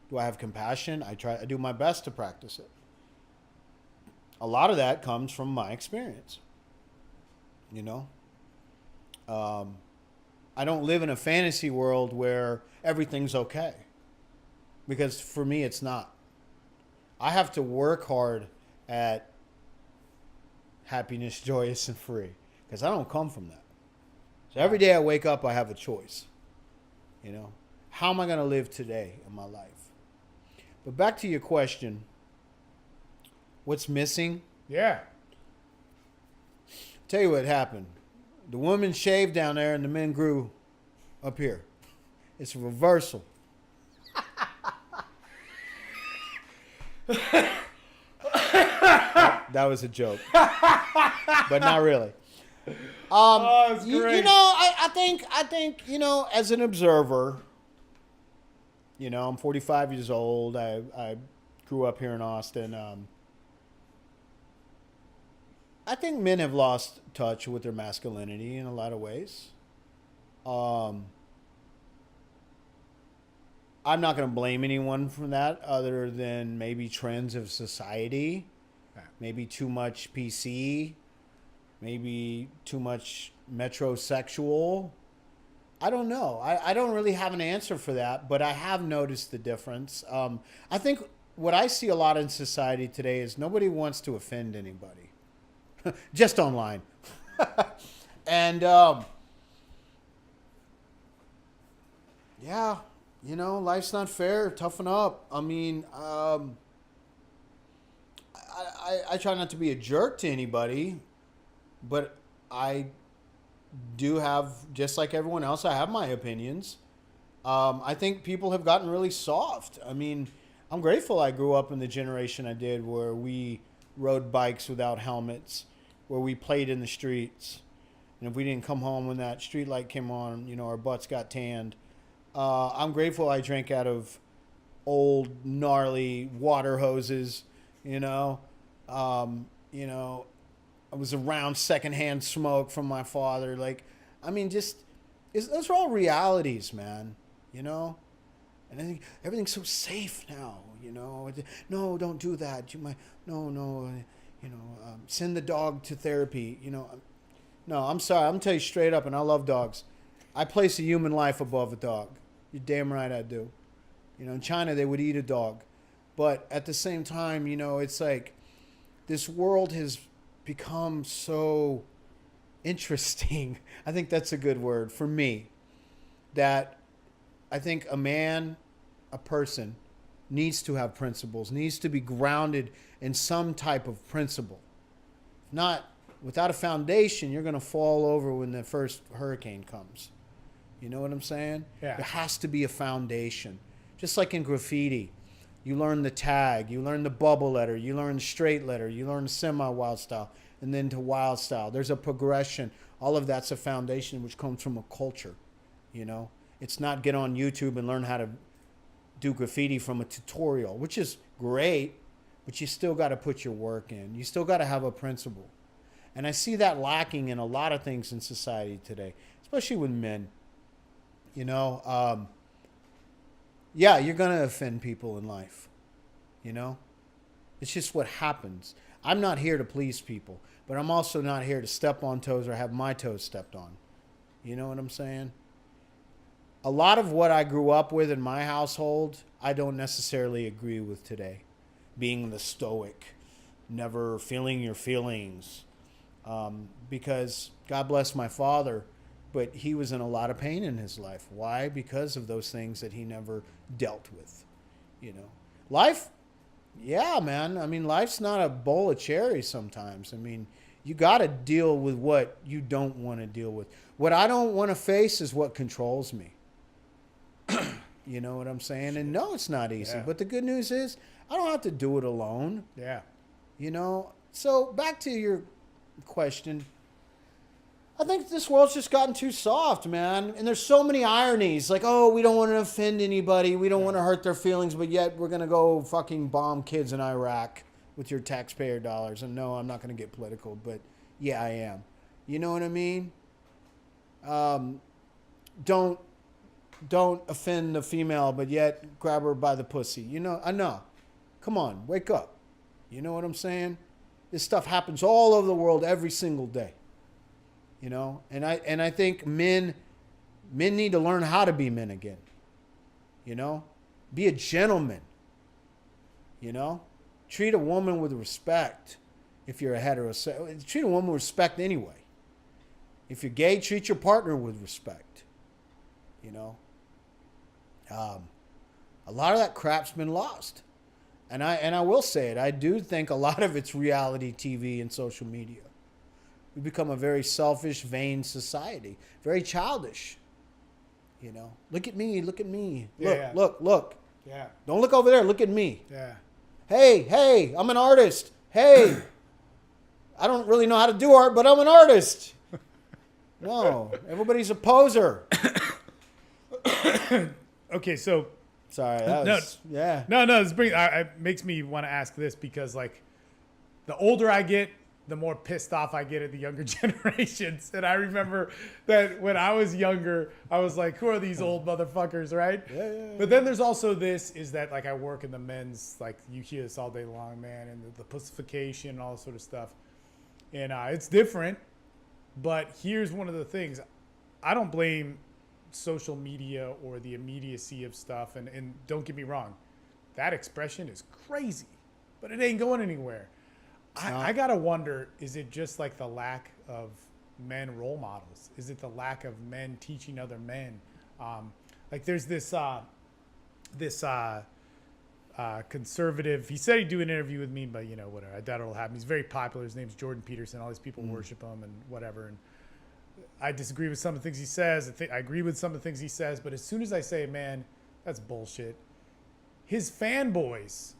Do I have compassion? I do my best to practice it. A lot of that comes from my experience. I don't live in a fantasy world where everything's okay. Because for me, it's not. I have to work hard at happiness, joyous, and free. Because I don't come from that. So every day I wake up, I have a choice. How am I going to live today in my life? But back to your question. What's missing? Yeah. Tell you what happened. The women shaved down there and the men grew up here. It's a reversal. That was a joke. But not really. It's great. I think, as an observer, I'm 45 years old. I grew up here in Austin. I think men have lost touch with their masculinity in a lot of ways. I'm not going to blame anyone for that other than maybe trends of society, maybe too much PC, maybe too much metrosexual. I don't know. I don't really have an answer for that, but I have noticed the difference. I think what I see a lot in society today is nobody wants to offend anybody. Just online. And, life's not fair. Toughen up. I mean, I try not to be a jerk to anybody, but I do have, just like everyone else, I have my opinions. I think people have gotten really soft. I mean, I'm grateful I grew up in the generation I did where we rode bikes without helmets, where we played in the streets. And if we didn't come home when that street light came on, our butts got tanned. I'm grateful I drank out of old, gnarly water hoses, I was around secondhand smoke from my father. Those are all realities, man, And I think everything's so safe now, No, don't do that. You might, no, send the dog to therapy, No, I'm sorry. I'm going to tell you straight up, and I love dogs. I place a human life above a dog. You're damn right I do. In China, they would eat a dog. But at the same time, it's like this world has become so interesting. I think that's a good word for me. That I think a person, needs to have principles, needs to be grounded in some type of principle. Not without a foundation, you're going to fall over when the first hurricane comes. You know what I'm saying? Yeah. There has to be a foundation. Just like in graffiti, you learn the tag, you learn the bubble letter, you learn the straight letter, you learn the semi-wild style, and then to wild style. There's a progression. All of that's a foundation which comes from a culture, you know? It's not get on YouTube and learn how to do graffiti from a tutorial, which is great, but you still got to put your work in. You still got to have a principle. And I see that lacking in a lot of things in society today, especially with men. You know, yeah, you're going to offend people in life, you know? It's just what happens. I'm not here to please people, but I'm also not here to step on toes or have my toes stepped on. You know what I'm saying? A lot of what I grew up with in my household, I don't necessarily agree with today. Being the stoic, never feeling your feelings. Because God bless my father, but he was in a lot of pain in his life. Why? Because of those things that he never dealt with. You know, life, yeah, man. I mean, life's not a bowl of cherries sometimes. I mean, you got to deal with what you don't want to deal with. What I don't want to face is what controls me. You know what I'm saying? And no, it's not easy. Yeah. But the good news is I don't have to do it alone. Yeah. You know? So back to your question. I think this world's just gotten too soft, man. And there's so many ironies. Like, oh, we don't want to offend anybody. We don't want to hurt their feelings. But yet we're going to go fucking bomb kids in Iraq with your taxpayer dollars. And no, I'm not going to get political. But yeah, I am. You know what I mean? Don't offend the female, but yet grab her by the pussy. You know, I know. Come on, wake up. You know what I'm saying? This stuff happens all over the world every single day. You know, and I think men need to learn how to be men again. You know, be a gentleman. You know, treat a woman with respect. If you're a heterosexual, treat a woman with respect anyway. If you're gay, treat your partner with respect. You know. A lot of that crap's been lost. And I will say it, I do think a lot of it's reality TV and social media. We've become a very selfish, vain society. Very childish. You know, look at me, look at me. Look. Yeah. Don't look over there, look at me. Yeah. Hey, I'm an artist. Hey, I don't really know how to do art, but I'm an artist. No, everybody's a poser. Okay, so sorry, that was, yeah. No, it makes me want to ask this because, like, the older I get, the more pissed off I get at the younger generations. And I remember that when I was younger, I was like, who are these old motherfuckers, right? Yeah. But then there's also this, is that, like, I work in the men's, like, you hear this all day long, man, and the pussification and all this sort of stuff. And it's different, but here's one of the things. I don't blame social media or the immediacy of stuff, and don't get me wrong, that expression is crazy, but it ain't going anywhere. I gotta wonder, is it just like the lack of men role models? Is it the lack of men teaching other men? Like there's this conservative, he said he'd do an interview with me, but you know, whatever, I doubt it'll happen. He's very popular. His name's Jordan Peterson. All these people worship him and whatever, and I disagree with some of the things he says. I agree with some of the things he says, but as soon as I say, man, that's bullshit, his fanboys,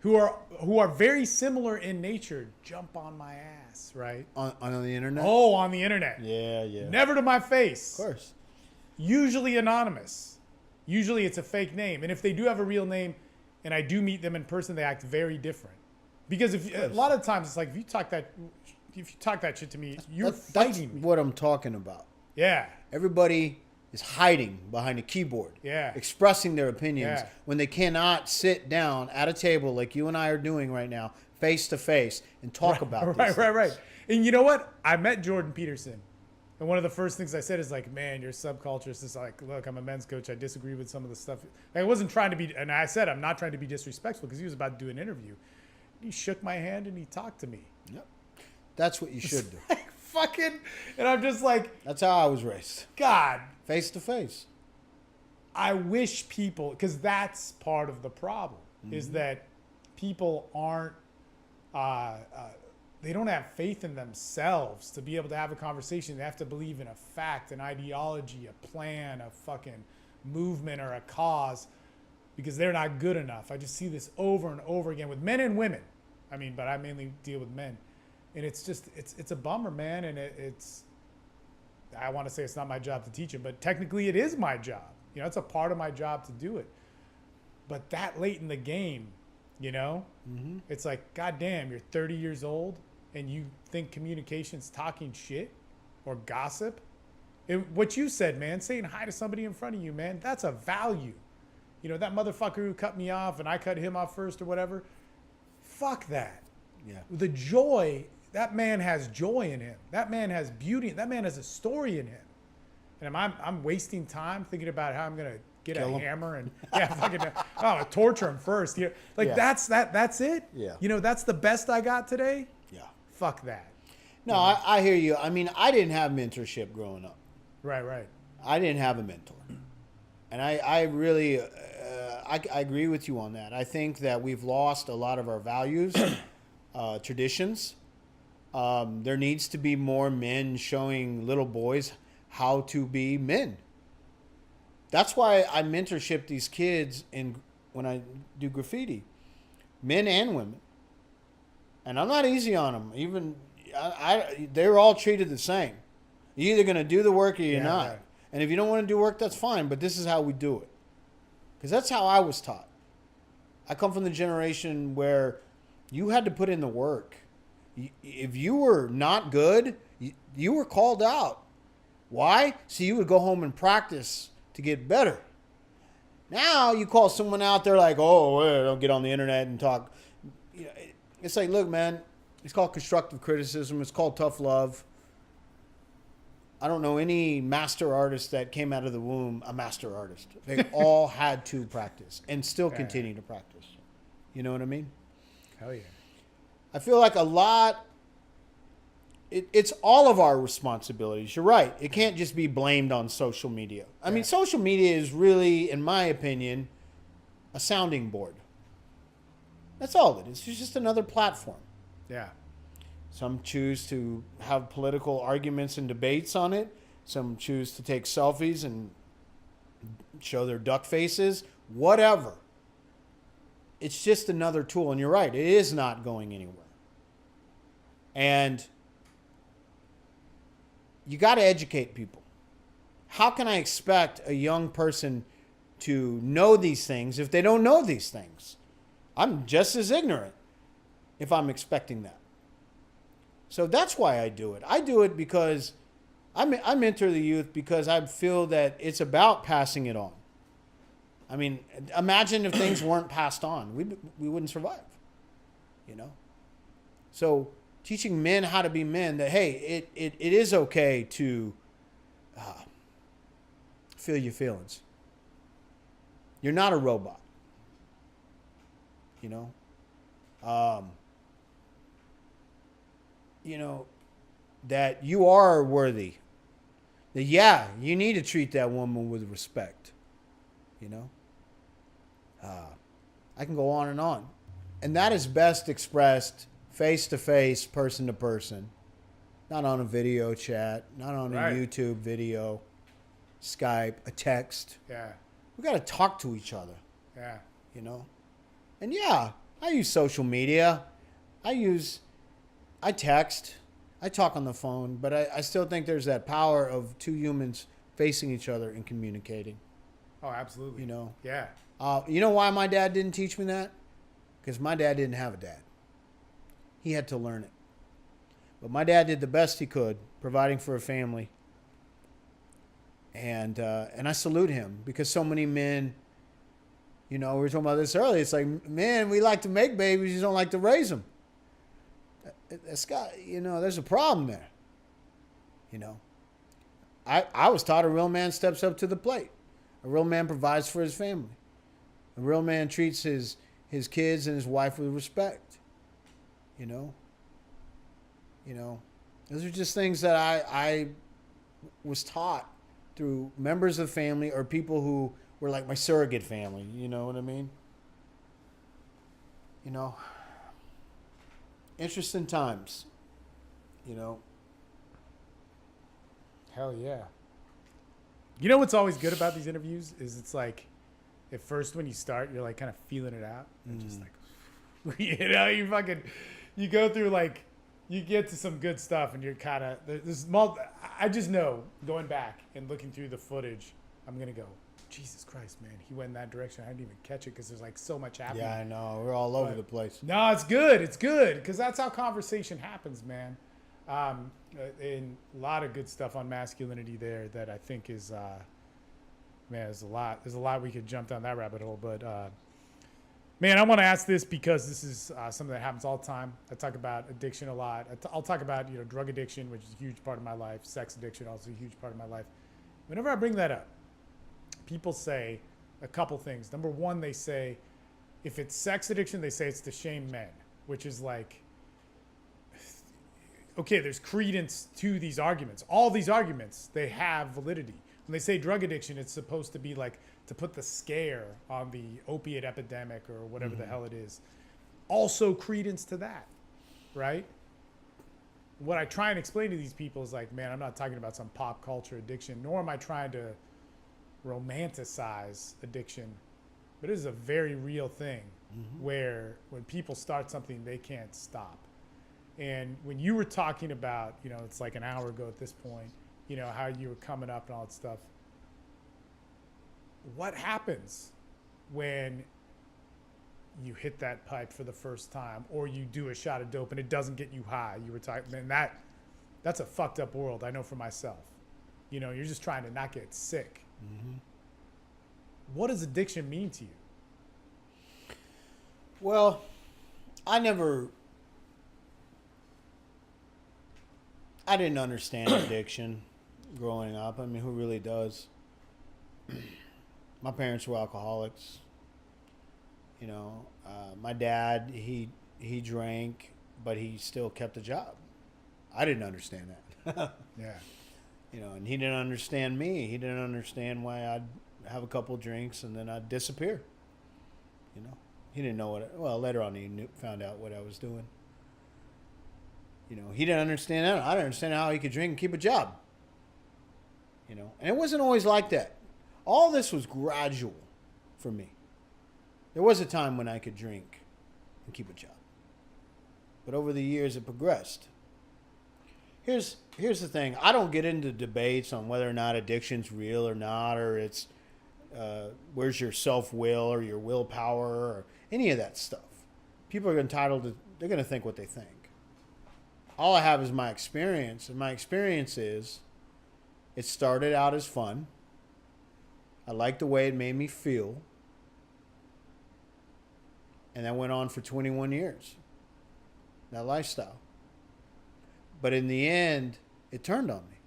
who are very similar in nature, jump on my ass, right? On the internet? Oh, on the internet. Yeah. Never to my face. Of course. Usually anonymous. Usually it's a fake name. And if they do have a real name and I do meet them in person, they act very different. Because a lot of times it's like, if you talk that shit to me, you're fighting me. That's what I'm talking about. Yeah. Everybody is hiding behind a keyboard. Yeah. Expressing their opinions Yeah. when they cannot sit down at a table like you and I are doing right now, face to face, and talk about this. Right. And you know what? I met Jordan Peterson. And one of the first things I said is like, man, your subculture is just like, look, I'm a men's coach. I disagree with some of the stuff. I wasn't trying to be, and I said, I'm not trying to be disrespectful because he was about to do an interview. He shook my hand and he talked to me. Yep. That's what you should do. Like, fucking, and I'm just like, that's how I was raised. God. Face to face. I wish people, because that's part of the problem, is that people aren't they don't have faith in themselves to be able to have a conversation. They have to believe in a fact, an ideology, a plan, a fucking movement or a cause, because they're not good enough. I just see this over and over again with men and women. I mean, but I mainly deal with men. And it's just, it's a bummer, man. And it's, I want to say it's not my job to teach it, but technically it is my job. You know, it's a part of my job to do it. But that late in the game, you know, it's like, goddamn, you're 30 years old and you think communication's talking shit or gossip. What you said, man, saying hi to somebody in front of you, man, that's a value. You know, that motherfucker who cut me off and I cut him off first or whatever, fuck that. Yeah. The joy, that man has joy in him. That man has beauty. That man has a story in him. And I'm wasting time thinking about how I'm going to get Kill a him. hammer and torture him first. You know, like Yeah. that's it. Yeah. You know, that's the best I got today. Yeah. Fuck that. No, I hear you. I mean, I didn't have mentorship growing up. Right. I didn't have a mentor. And I really, I agree with you on that. I think that we've lost a lot of our values, traditions. There needs to be more men showing little boys how to be men. That's why I mentorship these kids when I do graffiti, men and women. And I'm not easy on them. Even they're all treated the same. You're either going to do the work or you're not. Right. And if you don't want to do work, that's fine. But this is how we do it. Because that's how I was taught. I come from the generation where you had to put in the work. If you were not good, you were called out. Why? So you would go home and practice to get better. Now you call someone out there like, oh, well, don't get on the internet and talk. You know, it's like, look, man, it's called constructive criticism. It's called tough love. I don't know any master artist that came out of the womb a master artist. They all had to practice and still continue to practice. You know what I mean? Hell yeah. I feel like a lot, it's all of our responsibilities. You're right. It can't just be blamed on social media. I mean, social media is really, in my opinion, a sounding board. That's all it is. It's just another platform. Yeah. Some choose to have political arguments and debates on it. Some choose to take selfies and show their duck faces. Whatever. It's just another tool. And you're right. It is not going anywhere. And you got to educate people. How can I expect a young person to know these things if they don't know these things? I'm just as ignorant if I'm expecting that. So that's why I do it. I do it because I mentor the youth because I feel that it's about passing it on. I mean, imagine if things weren't passed on. We wouldn't survive, you know? So teaching men how to be men, that, hey, it is okay to feel your feelings. You're not a robot, you know? You know, that you are worthy. That, yeah, you need to treat that woman with respect. You know? I can go on and on. And that is best expressed face-to-face, person-to-person. Not on a video chat. Not on a YouTube video. Skype. A text. Yeah. We got to talk to each other. Yeah. You know? And yeah, I use social media. I text, I talk on the phone, but I still think there's that power of two humans facing each other and communicating. Oh, absolutely. You know? Yeah. You know why my dad didn't teach me that? Because my dad didn't have a dad. He had to learn it. But my dad did the best he could, providing for a family. And I salute him because so many men, you know, we were talking about this earlier. It's like, man, we like to make babies, you don't like to raise them. It's got, you know, there's a problem there. You know, I was taught a real man steps up to the plate. A real man provides for his family. A real man treats his kids and his wife with respect. You know, those are just things that I was taught through members of the family or people who were like my surrogate family. You know what I mean? You know. Interesting times. You know. Hell yeah. You know what's always good about these interviews is it's like, at first when you start, you're like kind of feeling it out. And just like, you go through like, you get to some good stuff and you're kind of, I just know going back and looking through the footage, I'm going to go, Jesus Christ, man, he went in that direction. I didn't even catch it because there's like so much happening. Yeah, I know. We're all over the place. No, it's good. It's good because that's how conversation happens, man. And a lot of good stuff on masculinity there that I think is, man, there's a lot we could jump down that rabbit hole. But, man, I want to ask this because this is something that happens all the time. I talk about addiction a lot. I'll talk about, drug addiction, which is a huge part of my life. Sex addiction, also a huge part of my life. Whenever I bring that up, people say a couple things. Number one, they say, if it's sex addiction, they say it's to shame men, which is like, okay, there's credence to these arguments. All these arguments, they have validity. When they say drug addiction, it's supposed to be like to put the scare on the opiate epidemic or whatever the hell it is. Also credence to that, right? What I try and explain to these people is like, man, I'm not talking about some pop culture addiction, nor am I trying to romanticize addiction, but it is a very real thing where when people start something, they can't stop. And when you were talking about, it's like an hour ago at this point, how you were coming up and all that stuff. What happens when you hit that pipe for the first time or you do a shot of dope and it doesn't get you high? You were talking, man, that's a fucked up world. I know for myself. You're just trying to not get sick. What does addiction mean to you? Well, I didn't understand addiction growing up. I mean, who really does? My parents were alcoholics. My dad, he drank, but he still kept a job. I didn't understand that. Yeah. And he didn't understand me. He didn't understand why I'd have a couple drinks and then I'd disappear. He didn't know later on he found out what I was doing. He didn't understand that. I didn't understand how he could drink and keep a job. And it wasn't always like that. All this was gradual for me. There was a time when I could drink and keep a job. But over the years, it progressed. Here's the thing. I don't get into debates on whether or not addiction's real or not, or it's where's your self-will or your willpower or any of that stuff. People are entitled to, they're going to think what they think. All I have is my experience, and my experience is it started out as fun. I liked the way it made me feel. And that went on for 21 years, that lifestyle. But in the end, it turned on me.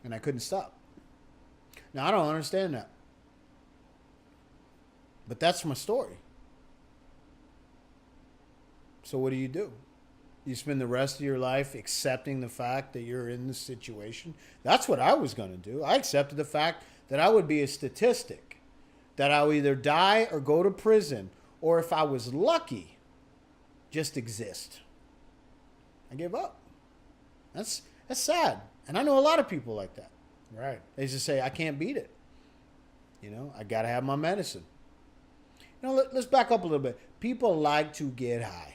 And I couldn't stop. Now, I don't understand that. But that's my story. So what do? You spend the rest of your life accepting the fact that you're in this situation? That's what I was going to do. I accepted the fact that I would be a statistic, that I would either die or go to prison, or if I was lucky, just exist. I gave up. That's sad. And I know a lot of people like that. Right. They just say, I can't beat it. I got to have my medicine. Let's back up a little bit. People like to get high.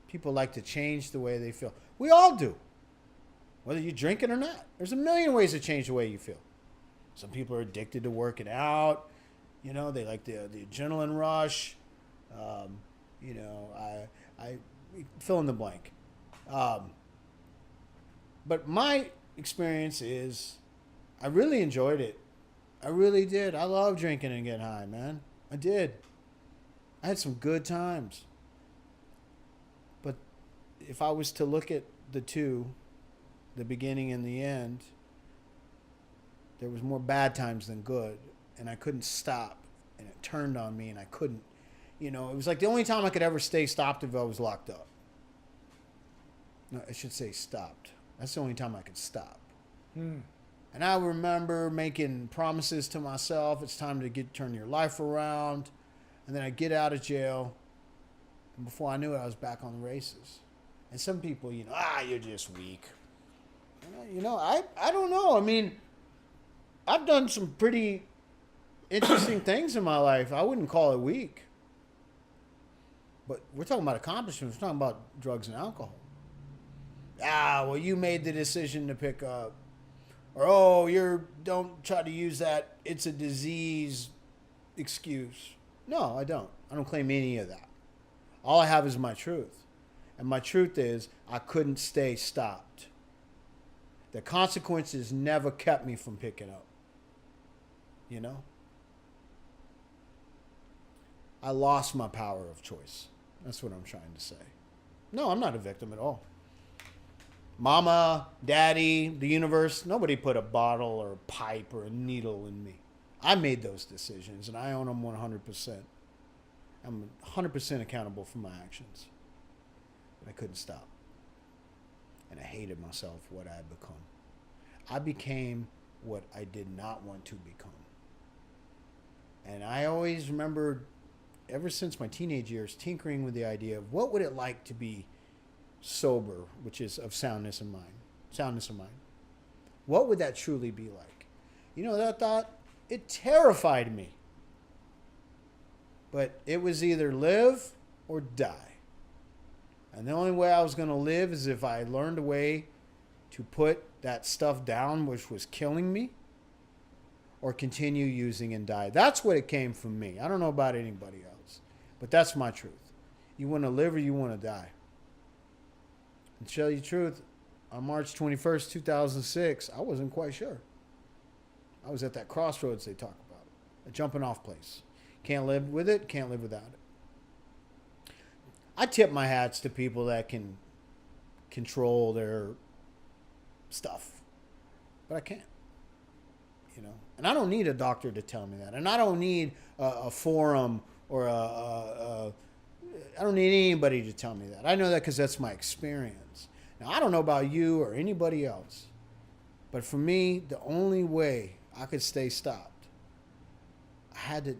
People like to change the way they feel. We all do. Whether you drink it or not. There's a million ways to change the way you feel. Some people are addicted to working out. They like the adrenaline rush. I fill in the blank. But my experience is I really enjoyed it. I really did. I love drinking and getting high, man. I did. I had some good times. But if I was to look at the two, the beginning and the end, there was more bad times than good. And I couldn't stop. And it turned on me and I couldn't. It was like the only time I could ever stay stopped if I was locked up. No, I should say stopped. That's the only time I could stop. And I remember making promises to myself. It's time to turn your life around. And then I get out of jail. And before I knew it, I was back on the races. And some people, you're just weak. I don't know. I mean, I've done some pretty interesting things in my life. I wouldn't call it weak. But we're talking about accomplishments. We're talking about drugs and alcohol. Well, you made the decision to pick up. Or, don't try to use that it's a disease excuse. No, I don't. I don't claim any of that. All I have is my truth. And my truth is I couldn't stay stopped. The consequences never kept me from picking up. I lost my power of choice. That's what I'm trying to say. No, I'm not a victim at all. Mama, daddy, the universe, nobody put a bottle or a pipe or a needle in me. I made those decisions, and I own them 100%. I'm 100% accountable for my actions. But I couldn't stop. And I hated myself, what I had become. I became what I did not want to become. And I always remembered, ever since my teenage years, tinkering with the idea of what would it like to be sober, which is of soundness of mind. What would that truly be like? That thought, it terrified me. But it was either live or die. And the only way I was going to live is if I learned a way to put that stuff down, which was killing me, or continue using and die. That's what it came from me. I don't know about anybody else, but that's my truth. You want to live or you want to die? And to tell you the truth, on March 21st, 2006, I wasn't quite sure. I was at that crossroads they talk about, a jumping off place. Can't live with it, can't live without it. I tip my hats to people that can control their stuff, but I can't. And I don't need a doctor to tell me that, and I don't need a forum or I don't need anybody to tell me that. I know that because that's my experience. Now, I don't know about you or anybody else, but for me, the only way I could stay stopped, I had to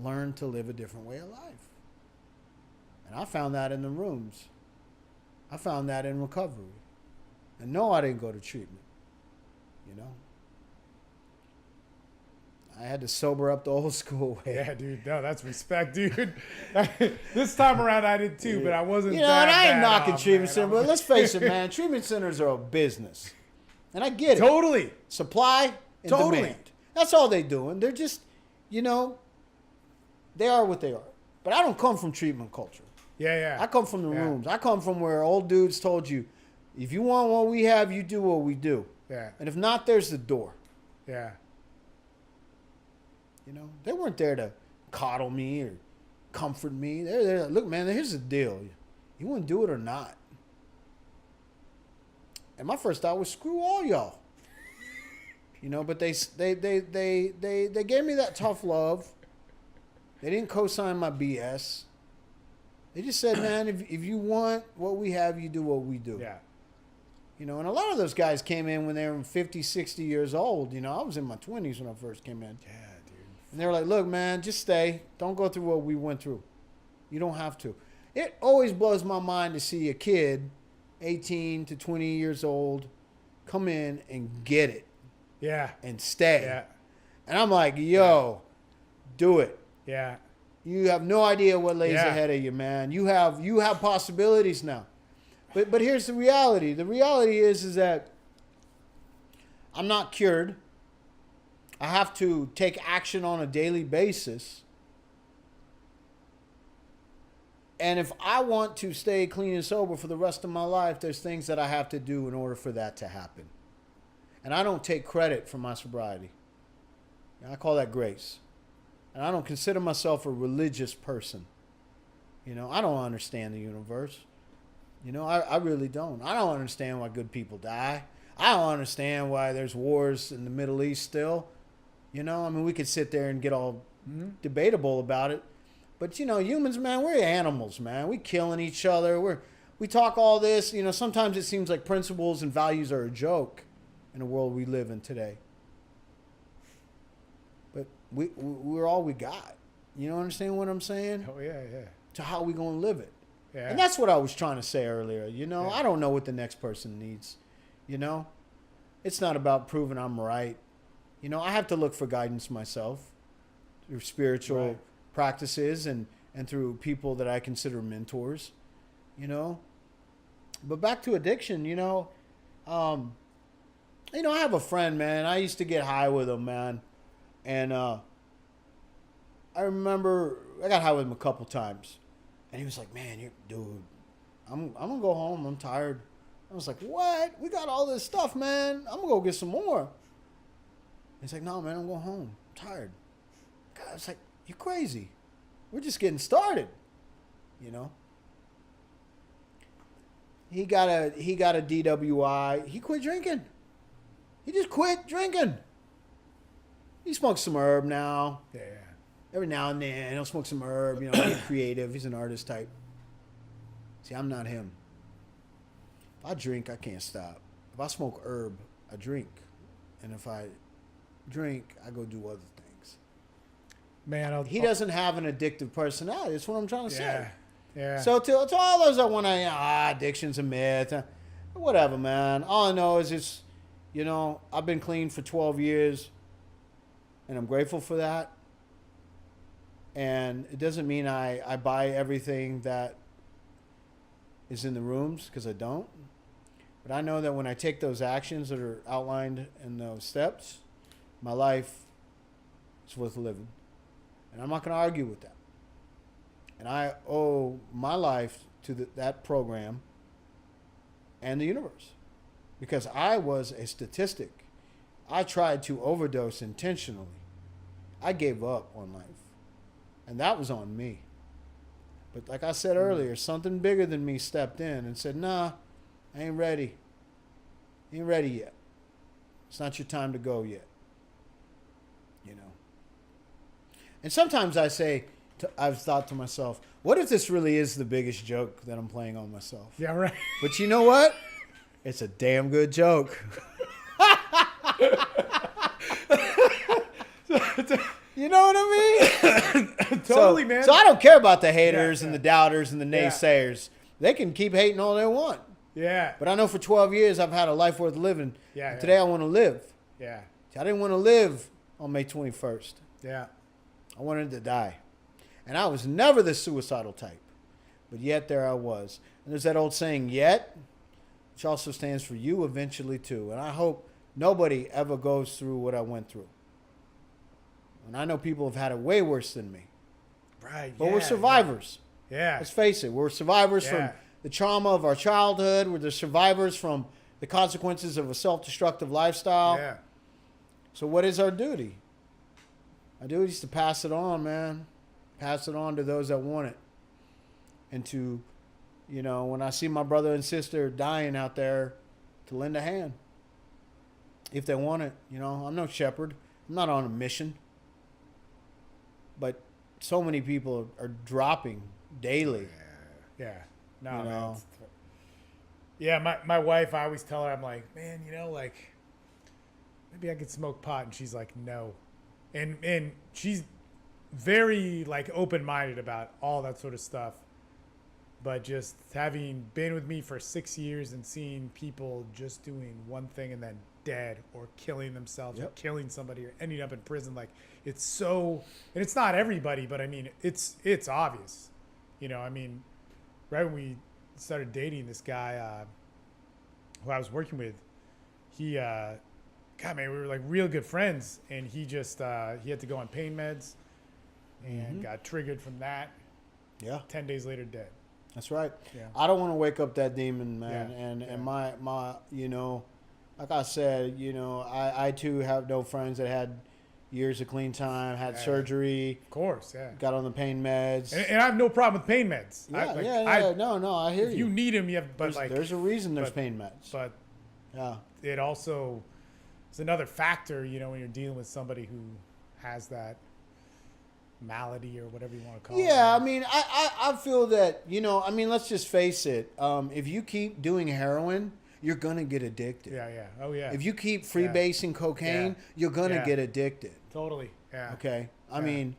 learn to live a different way of life. And I found that in the rooms. I found that in recovery. And no, I didn't go to treatment. I had to sober up the old school way. Yeah, dude. No, that's respect, dude. This time around, I did too, but I wasn't. And I ain't knocking treatment centers, but let's face it, man. Treatment centers are a business, and I get it. Totally. Supply and demand. That's all they doing. They're just, they are what they are. But I don't come from treatment culture. Yeah. I come from the rooms. I come from where old dudes told you, if you want what we have, you do what we do. Yeah. And if not, there's the door. Yeah. They weren't there to coddle me or comfort me. They're there like, look, man, here's the deal. You want to do it or not? And my first thought was, screw all y'all. But they gave me that tough love. They didn't co-sign my BS. They just said, man, if you want what we have, you do what we do. Yeah. And a lot of those guys came in when they were 50, 60 years old. I was in my 20s when I first came in. Yeah, dude. And they were like, look, man, just stay. Don't go through what we went through. You don't have to. It always blows my mind to see a kid, 18 to 20 years old, come in and get it. Yeah. And stay. Yeah. And I'm like, yo, do it. Yeah. You have no idea what lays ahead of you, man. You have possibilities now. But here's the reality. The reality is that I'm not cured. I have to take action on a daily basis. And if I want to stay clean and sober for the rest of my life, there's things that I have to do in order for that to happen. And I don't take credit for my sobriety. I call that grace. And I don't consider myself a religious person. I don't understand the universe. I really don't. I don't understand why good people die. I don't understand why there's wars in the Middle East still. We could sit there and get all debatable about it. But, humans, man, we're animals, man. We killing each other. We talk all this. Sometimes it seems like principles and values are a joke in the world we live in today. But we're all we got. You understand what I'm saying? Oh, yeah. So how are we going to live it? Yeah. And that's what I was trying to say earlier. Yeah. I don't know what the next person needs. It's not about proving I'm right. I have to look for guidance myself through spiritual practices and through people that I consider mentors, But back to addiction, I have a friend, man. I used to get high with him, man. And I remember I got high with him a couple times. And he was like, man, dude, I'm going to go home. I'm tired. I was like, what? We got all this stuff, man. I'm going to go get some more. He's like, no, man, I'm going home. I'm tired. God, I was like, you're crazy. We're just getting started, He got a DWI. He quit drinking. He just quit drinking. He smokes some herb now. Yeah. Every now and then, he'll smoke some herb. Get creative. He's an artist type. See, I'm not him. If I drink, I can't stop. If I smoke herb, I drink. And if I drink, I go do other things. Man, he doesn't have an addictive personality. That's what I'm trying to say. Yeah. So to all those that want to, addiction's a myth, whatever, man. All I know is it's, I've been clean for 12 years, and I'm grateful for that. And it doesn't mean I buy everything that is in the rooms, because I don't. But I know that when I take those actions that are outlined in those steps, my life is worth living. And I'm not going to argue with that. And I owe my life to that program and the universe. Because I was a statistic. I tried to overdose intentionally. I gave up on life. And that was on me. But like I said earlier, something bigger than me stepped in and said, nah, I ain't ready. Ain't ready yet. It's not your time to go yet. And sometimes I've thought to myself, what if this really is the biggest joke that I'm playing on myself? Yeah, right. But you know what? It's a damn good joke. You know what I mean? Totally, man. So I don't care about the haters Yeah. and the doubters and the naysayers. They can keep hating all they want. Yeah. But I know for 12 years I've had a life worth living. Yeah. And today I want to live. Yeah. I didn't want to live on May 21st. Yeah. I wanted to die. And I was never the suicidal type. But yet there I was. And there's that old saying, yet, which also stands for you eventually too. And I hope nobody ever goes through what I went through. And I know people have had it way worse than me. Right. But we're survivors. Yeah. Let's face it. We're survivors from the trauma of our childhood. We're the survivors from the consequences of a self-destructive lifestyle. Yeah. So what is our duty? Our duty is to pass it on, man. Pass it on to those that want it. And to, when I see my brother and sister dying out there, to lend a hand. If they want it. I'm no shepherd. I'm not on a mission. But so many people are dropping daily. Yeah. No, You man. know. Yeah, my wife, I always tell her, I'm like, man, maybe I could smoke pot. And she's like, no. And she's very, open-minded about all that sort of stuff. But just having been with me for 6 years and seeing people just doing one thing and then dead or killing themselves or killing somebody or ending up in prison, it's so, and it's not everybody, but I mean, it's obvious. Right when we started dating, this guy who I was working with, he, God, man, we were real good friends, and he just he had to go on pain meds and got triggered from that. Yeah. 10 days later, dead. That's right. Yeah. I don't want to wake up that demon, man. Yeah. And my like I said, I too have no friends that had years of clean time, had surgery, Of course, yeah. got on the pain meds. And I have no problem with pain meds. No, I hear If you. you need them, you have. But There's a reason there's but- pain meds. but Yeah. it also is another factor, when you're dealing with somebody who has that malady or whatever you want to call it. Yeah, I mean, I feel that, let's just face it. If you keep doing heroin, you're going to get addicted. Yeah. Oh, yeah. If you keep freebasing cocaine, you're going to get addicted. Totally. Yeah. Okay? I mean,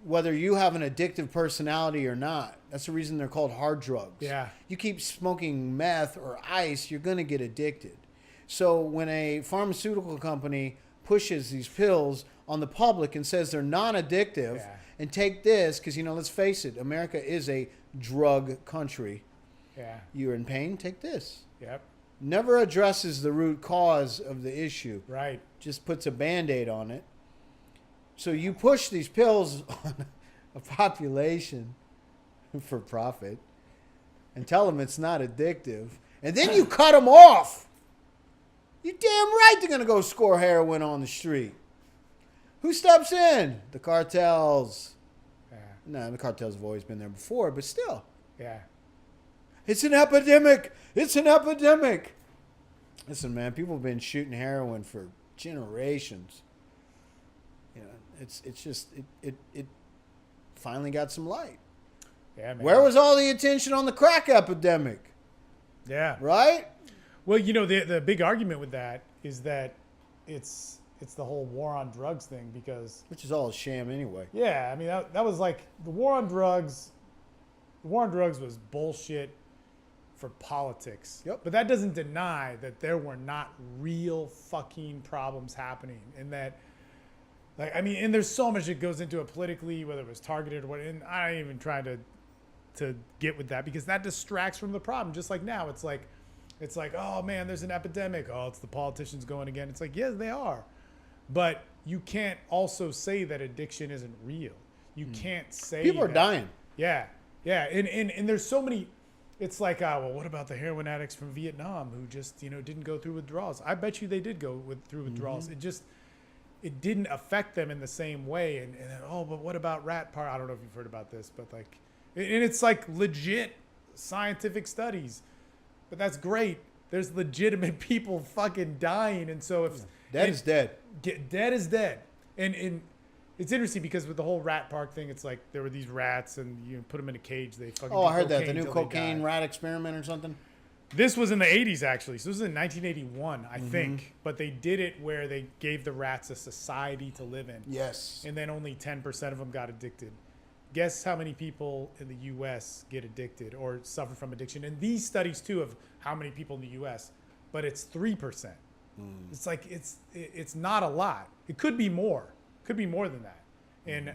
whether you have an addictive personality or not. That's the reason they're called hard drugs. Yeah. You keep smoking meth or ice, you're going to get addicted. So when a pharmaceutical company pushes these pills on the public and says they're non-addictive, Yeah. and take this, because, let's face it, America is a drug country. Yeah. You're in pain, take this. Yep. Never addresses the root cause of the issue. Right. Just puts a Band-Aid on it. So you push these pills on a population for profit and tell them it's not addictive. And then you cut them off. You're damn right they're going to go score heroin on the street. Who steps in? The cartels. Yeah. No, the cartels have always been there before, but still. Yeah. It's an epidemic. It's an epidemic. Listen, man, people have been shooting heroin for generations. It's just it finally got some light. Yeah, man. Where was all the attention on the crack epidemic? Yeah. Right? Well, the big argument with that is that it's the whole war on drugs thing, because Which is all a sham anyway. yeah, I mean that was like the war on drugs. The war on drugs was bullshit for politics. Yep. But that doesn't deny that there were not real fucking problems happening, and that, and there's so much that goes into it politically, whether it was targeted or what. And I ain't even trying to get with that, because that distracts from the problem. Just like now, it's like, oh man, there's an epidemic. Oh, it's the politicians going again. It's like, yes, they are. But you can't also say that addiction isn't real. You can't say People are dying. Yeah. Yeah. And there's so many, it's like, well, what about the heroin addicts from Vietnam who just, didn't go through withdrawals? I bet you they did go through withdrawals. It didn't affect them in the same way. And but what about rat park? I don't know if you've heard about this, but and it's like legit scientific studies, but that's great. There's legitimate people fucking dying. And so if Dead is dead. Dead is dead. And it's interesting because with the whole rat park thing, it's like there were these rats and you put them in a cage. They fucking Oh, I heard that. The cocaine new till they cocaine die. rat experiment or something? This was in the 80s, actually. So this was in 1981, I think. But they did it where they gave the rats a society to live in. Yes. And then only 10% of them got addicted. Guess how many people in the U.S. get addicted or suffer from addiction? And these studies, too, of how many people in the U.S., but it's 3%. It's like it's not a lot. It could be more. Could be more than that. And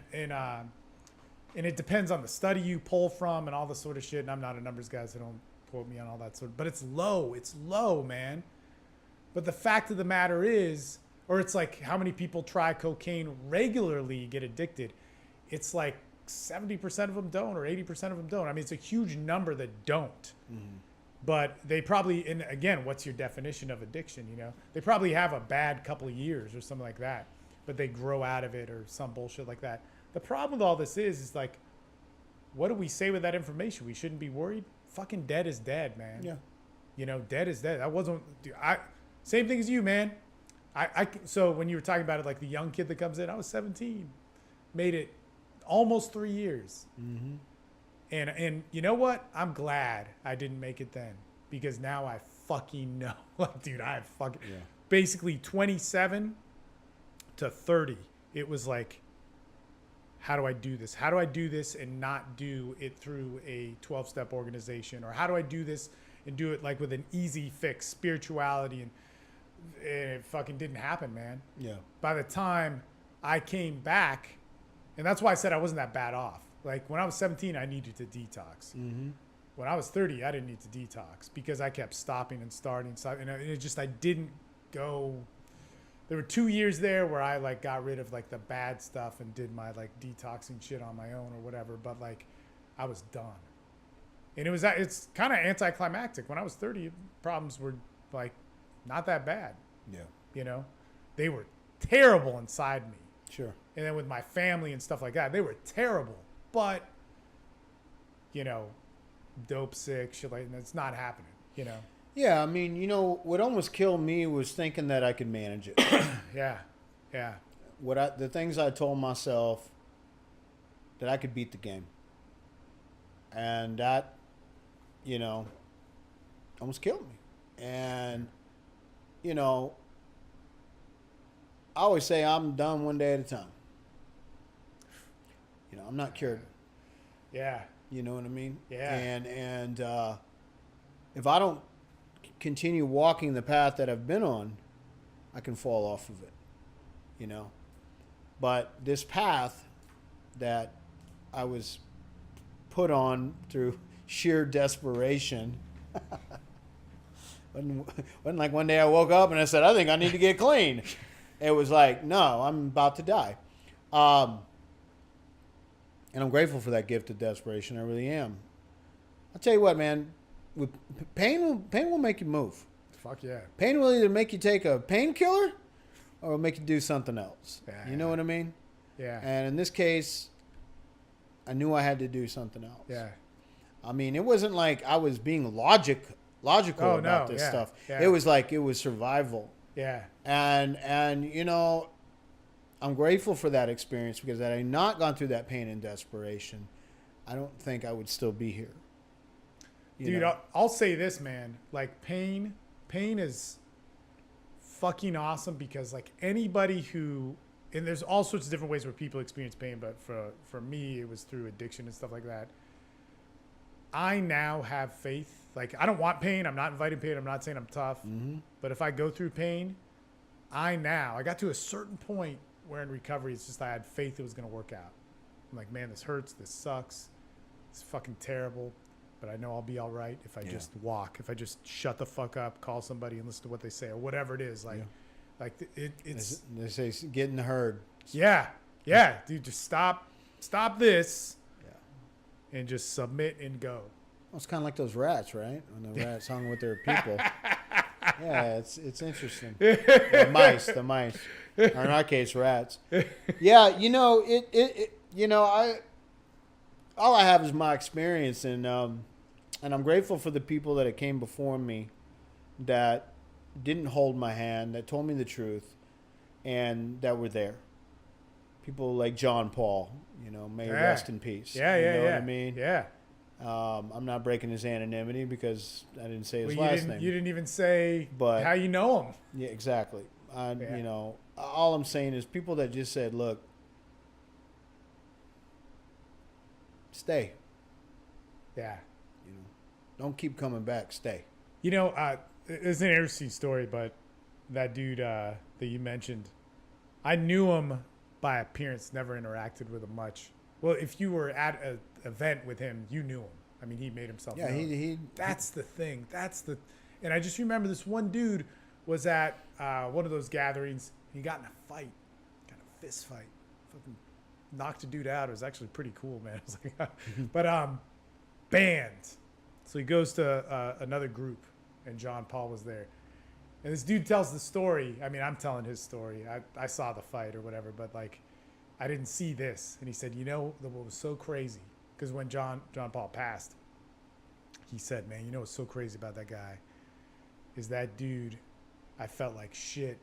it depends on the study you pull from and all this sort of shit. And I'm not a numbers guy, so don't quote me on all that sort of. But it's low. It's low, man. But the fact of the matter is, or it's like how many people try cocaine regularly get addicted. It's like 70% of them don't, or 80% of them don't. I mean, it's a huge number that don't. But they probably, and again, what's your definition of addiction? They probably have a bad couple of years or something like that, but they grow out of it or some bullshit like that. The problem with all this is like, what do we say with that information? We shouldn't be worried. Fucking dead is dead, man. Yeah. Dead is dead. Same thing as you, man. So when you were talking about it, like the young kid that comes in, I was 17, made it almost 3 years. And you know what? I'm glad I didn't make it then, because now I fucking know. Like, dude, basically 27 to 30. It was like, how do I do this? How do I do this and not do it through a 12-step organization? Or how do I do this and do it like with an easy fix, spirituality? And it fucking didn't happen, man. Yeah. By the time I came back, and that's why I said I wasn't that bad off. Like when I was 17, I needed to detox. When I was 30, I didn't need to detox because I kept stopping and starting. And I didn't go. There were 2 years there where I like got rid of like the bad stuff and did my like detoxing shit on my own or whatever. But like I was done. And it's kind of anticlimactic. When I was 30, problems were like not that bad. Yeah. They were terrible inside me. Sure. And then with my family and stuff like that, they were terrible. But, dope sick, shit like that, it's not happening, Yeah, I mean, what almost killed me was thinking that I could manage it. Yeah. The things I told myself that I could beat the game. And that, almost killed me. And, I always say I'm done one day at a time. I'm not cured. Yeah. You know what I mean? Yeah. And if I don't continue walking the path that I've been on, I can fall off of it. But this path that I was put on through sheer desperation. wasn't like one day I woke up and I said, I think I need to get clean. It was like, no, I'm about to die. And I'm grateful for that gift of desperation. I really am. I'll tell you what, man. With pain will make you move. Fuck yeah. Pain will either make you take a painkiller or it'll make you do something else. Yeah. You know what I mean? Yeah. And in this case, I knew I had to do something else. Yeah. I mean, it wasn't like I was being logical about this stuff. Yeah. It was like it was survival. Yeah. And I'm grateful for that experience because had I not gone through that pain and desperation, I don't think I would still be here. Dude, I'll say this, man. Like pain is fucking awesome because like anybody who, and there's all sorts of different ways where people experience pain, but for me, it was through addiction and stuff like that. I now have faith. Like I don't want pain. I'm not inviting pain. I'm not saying I'm tough. Mm-hmm. But if I go through pain, I got to a certain point where in recovery, it's just I had faith it was going to work out. I'm like, man, this hurts. This sucks. It's fucking terrible. But I know I'll be all right if I just walk. If I just shut the fuck up, call somebody and listen to what they say or whatever it is. Like, it's. They say get in the herd. Yeah. Yeah. Dude, just stop this. And just submit and go. Well, it's kind of like those rats, right? When the rats hung with their people. Yeah, it's interesting. The mice. Or in our case, rats. Yeah, all I have is my experience, and I'm grateful for the people that came before me that didn't hold my hand, that told me the truth, and that were there. People like John Paul, may he rest in peace. Yeah, you know what I mean? Yeah. I'm not breaking his anonymity because I didn't say his last name. You didn't even say But how you know him. Yeah, exactly. All I'm saying is people that just said, look, stay. Yeah. Don't keep coming back. Stay. It's an interesting story, but that dude that you mentioned, I knew him by appearance, never interacted with him much. Well, if you were at an event with him, you knew him. I mean, he made himself known. He. That's the thing. And I just remember this one dude was at one of those gatherings. He got in a fight, fist fight, fucking knocked a dude out. It was actually pretty cool, man. I was like, but banned. So he goes to another group, and John Paul was there. And this dude tells the story. I mean, I'm telling his story. I saw the fight or whatever, but like, I didn't see this. And he said, what was so crazy? Because when John Paul passed, he said, man, what's so crazy about that guy is that dude, I felt like shit.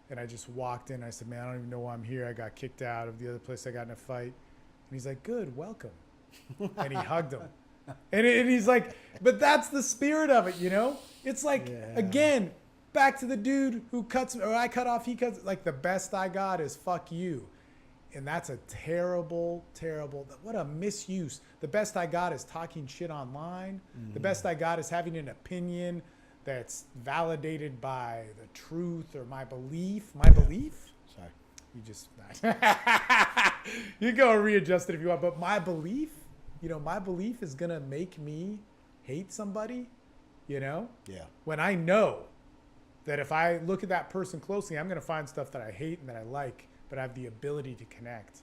And I just walked in. I said, man, I don't even know why I'm here. I got kicked out of the other place I got in a fight. And he's like, good, welcome. And he hugged him. And he's like, but that's the spirit of it, It's like, again, back to the dude who cuts, or I cut off, he cuts. Like the best I got is fuck you. And that's a terrible, what a misuse. The best I got is talking shit online. Mm-hmm. The best I got is having an opinion that's validated by the truth or my belief. My belief? Sorry. You just, you go and readjust it if you want. But my belief, my belief is going to make me hate somebody, Yeah. When I know that if I look at that person closely, I'm going to find stuff that I hate and that I like, but I have the ability to connect.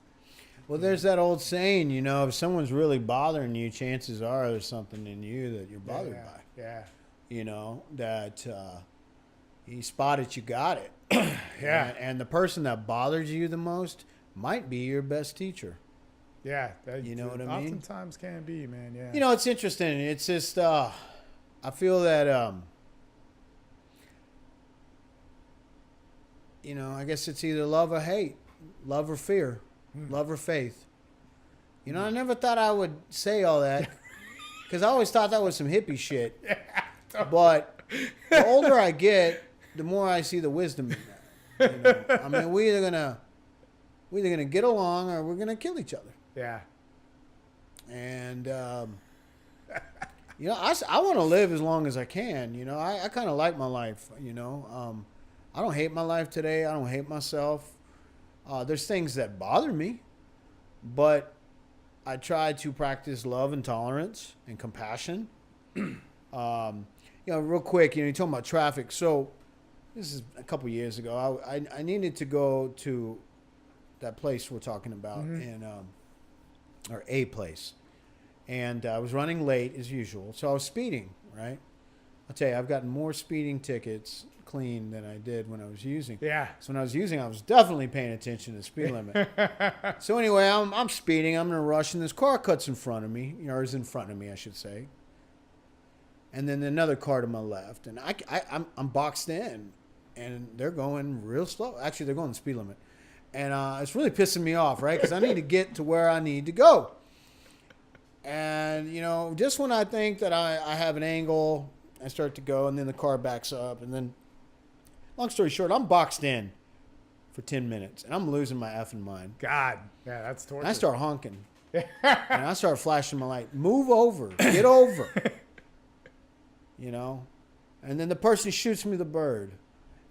Well, there's that old saying, if someone's really bothering you, chances are there's something in you that you're bothered by. Yeah. That he spotted you got it. Yeah. And the person that bothers you the most might be your best teacher. Yeah. You know what I mean? Oftentimes can be, man. Yeah. It's interesting. It's just, I feel that, I guess it's either love or hate, love or fear, love or faith. I never thought I would say all that because I always thought that was some hippie shit. But the older I get, the more I see the wisdom in that. I mean, we're either gonna get along or we're gonna kill each other. Yeah. And, you know, I want to live as long as I can. You know, I kind of like my life, you know. I don't hate my life today. I don't hate myself. There's things that bother me, but I try to practice love and tolerance and compassion. You know, real quick, you know, you're talking about traffic. So this is a couple years ago. I needed to go to that place we're talking about, in, or a place. And I was running late as usual. So I was speeding, right? I'll tell you, I've gotten more speeding tickets clean than I did when I was using. Yeah. So when I was using, I was definitely paying attention to the speed limit. So anyway, I'm speeding. I'm in a rush, and this car cuts in front of me, or is in front of me, I should say. And then another car to my left, and I'm boxed in, and they're going real slow. Actually, they're going the speed limit, and it's really pissing me off, right? Because I need to get to where I need to go. And you know, just when I think that I have an angle, I start to go, and then the car backs up, and then, long story short, I'm boxed in for 10 minutes, and I'm losing my effing mind. God. Yeah, that's torture. And I start honking, and I start flashing my light. Move over. Get over. You know? And then the person shoots me the bird.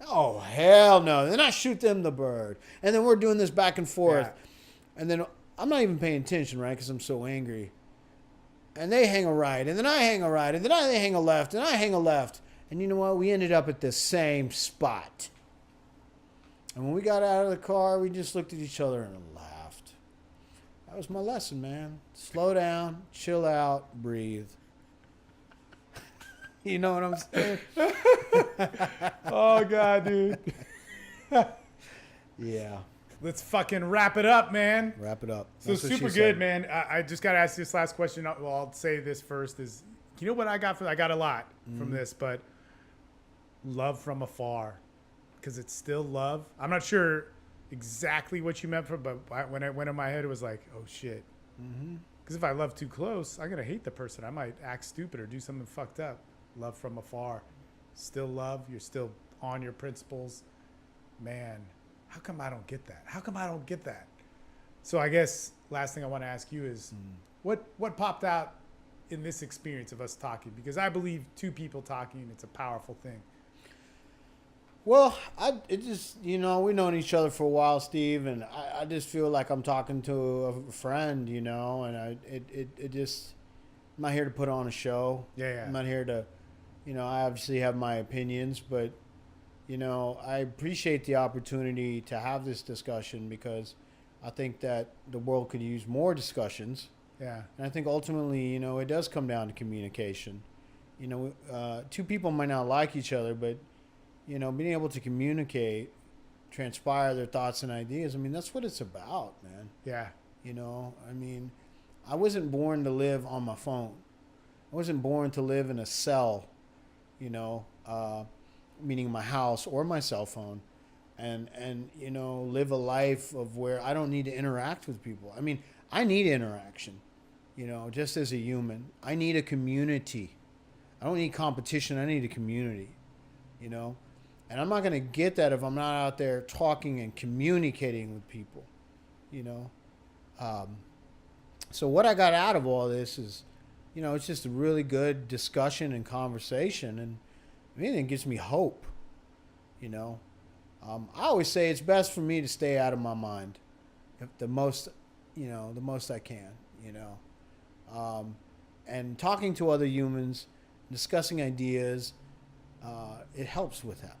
Oh, hell no. Then I shoot them the bird. And then we're doing this back and forth. Yeah. And then I'm not even paying attention, right, because I'm so angry. And they hang a right, and then I hang a right, and then they hang a left, and I hang a left. And you know what? We ended up at the same spot. And when we got out of the car, we just looked at each other and laughed. That was my lesson, man. Slow down, chill out, breathe. You know what I'm saying? Oh, God, dude. Yeah. Let's fucking wrap it up, man. Wrap it up. So super good, man. I just got to ask this last question. Well, I'll say this first is, you know what I got I got a lot from this, but love from afar, because it's still love. I'm not sure exactly what you meant for, but when it went in my head, it was like, oh shit. Because if I love too close, I'm going to hate the person. I might act stupid or do something fucked up. Love from afar. Still love. You're still on your principles. Man, how come I don't get that? How come I don't get that? So I guess last thing I want to ask you is what popped out in this experience of us talking? Because I believe two people talking, it's a powerful thing. Well, it just, you know, we've known each other for a while, Steve, and I just feel like I'm talking to a friend, you know, and it just, I'm not here to put on a show. Yeah. I'm not here to, you know, I obviously have my opinions, but, you know, I appreciate the opportunity to have this discussion because I think that the world could use more discussions. Yeah. And I think ultimately, you know, it does come down to communication. You know, two people might not like each other, but, you know, being able to communicate, transpire their thoughts and ideas, I mean, that's what it's about, man. Yeah. You know, I mean, I wasn't born to live on my phone. I wasn't born to live in a cell, you know, meaning my house or my cell phone, and you know, live a life of where I don't need to interact with people. I mean, I need interaction, you know, just as a human. I need a community. I don't need competition. I need a community, you know. And I'm not going to get that if I'm not out there talking and communicating with people, you know. So what I got out of all this is, you know, it's just a really good discussion and conversation. And anything gives me hope, you know. I always say it's best for me to stay out of my mind the most I can, you know. And talking to other humans, discussing ideas, it helps with that.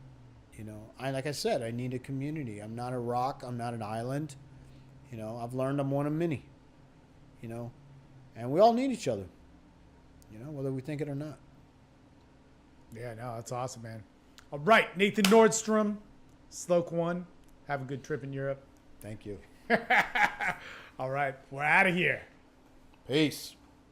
You know, like I said, I need a community. I'm not a rock. I'm not an island. You know, I've learned I'm one of many, you know, and we all need each other, you know, whether we think it or not. Yeah, no, that's awesome, man. All right, Nathan Nordstrom, Sloke One. Have a good trip in Europe. Thank you. All right, we're out of here. Peace.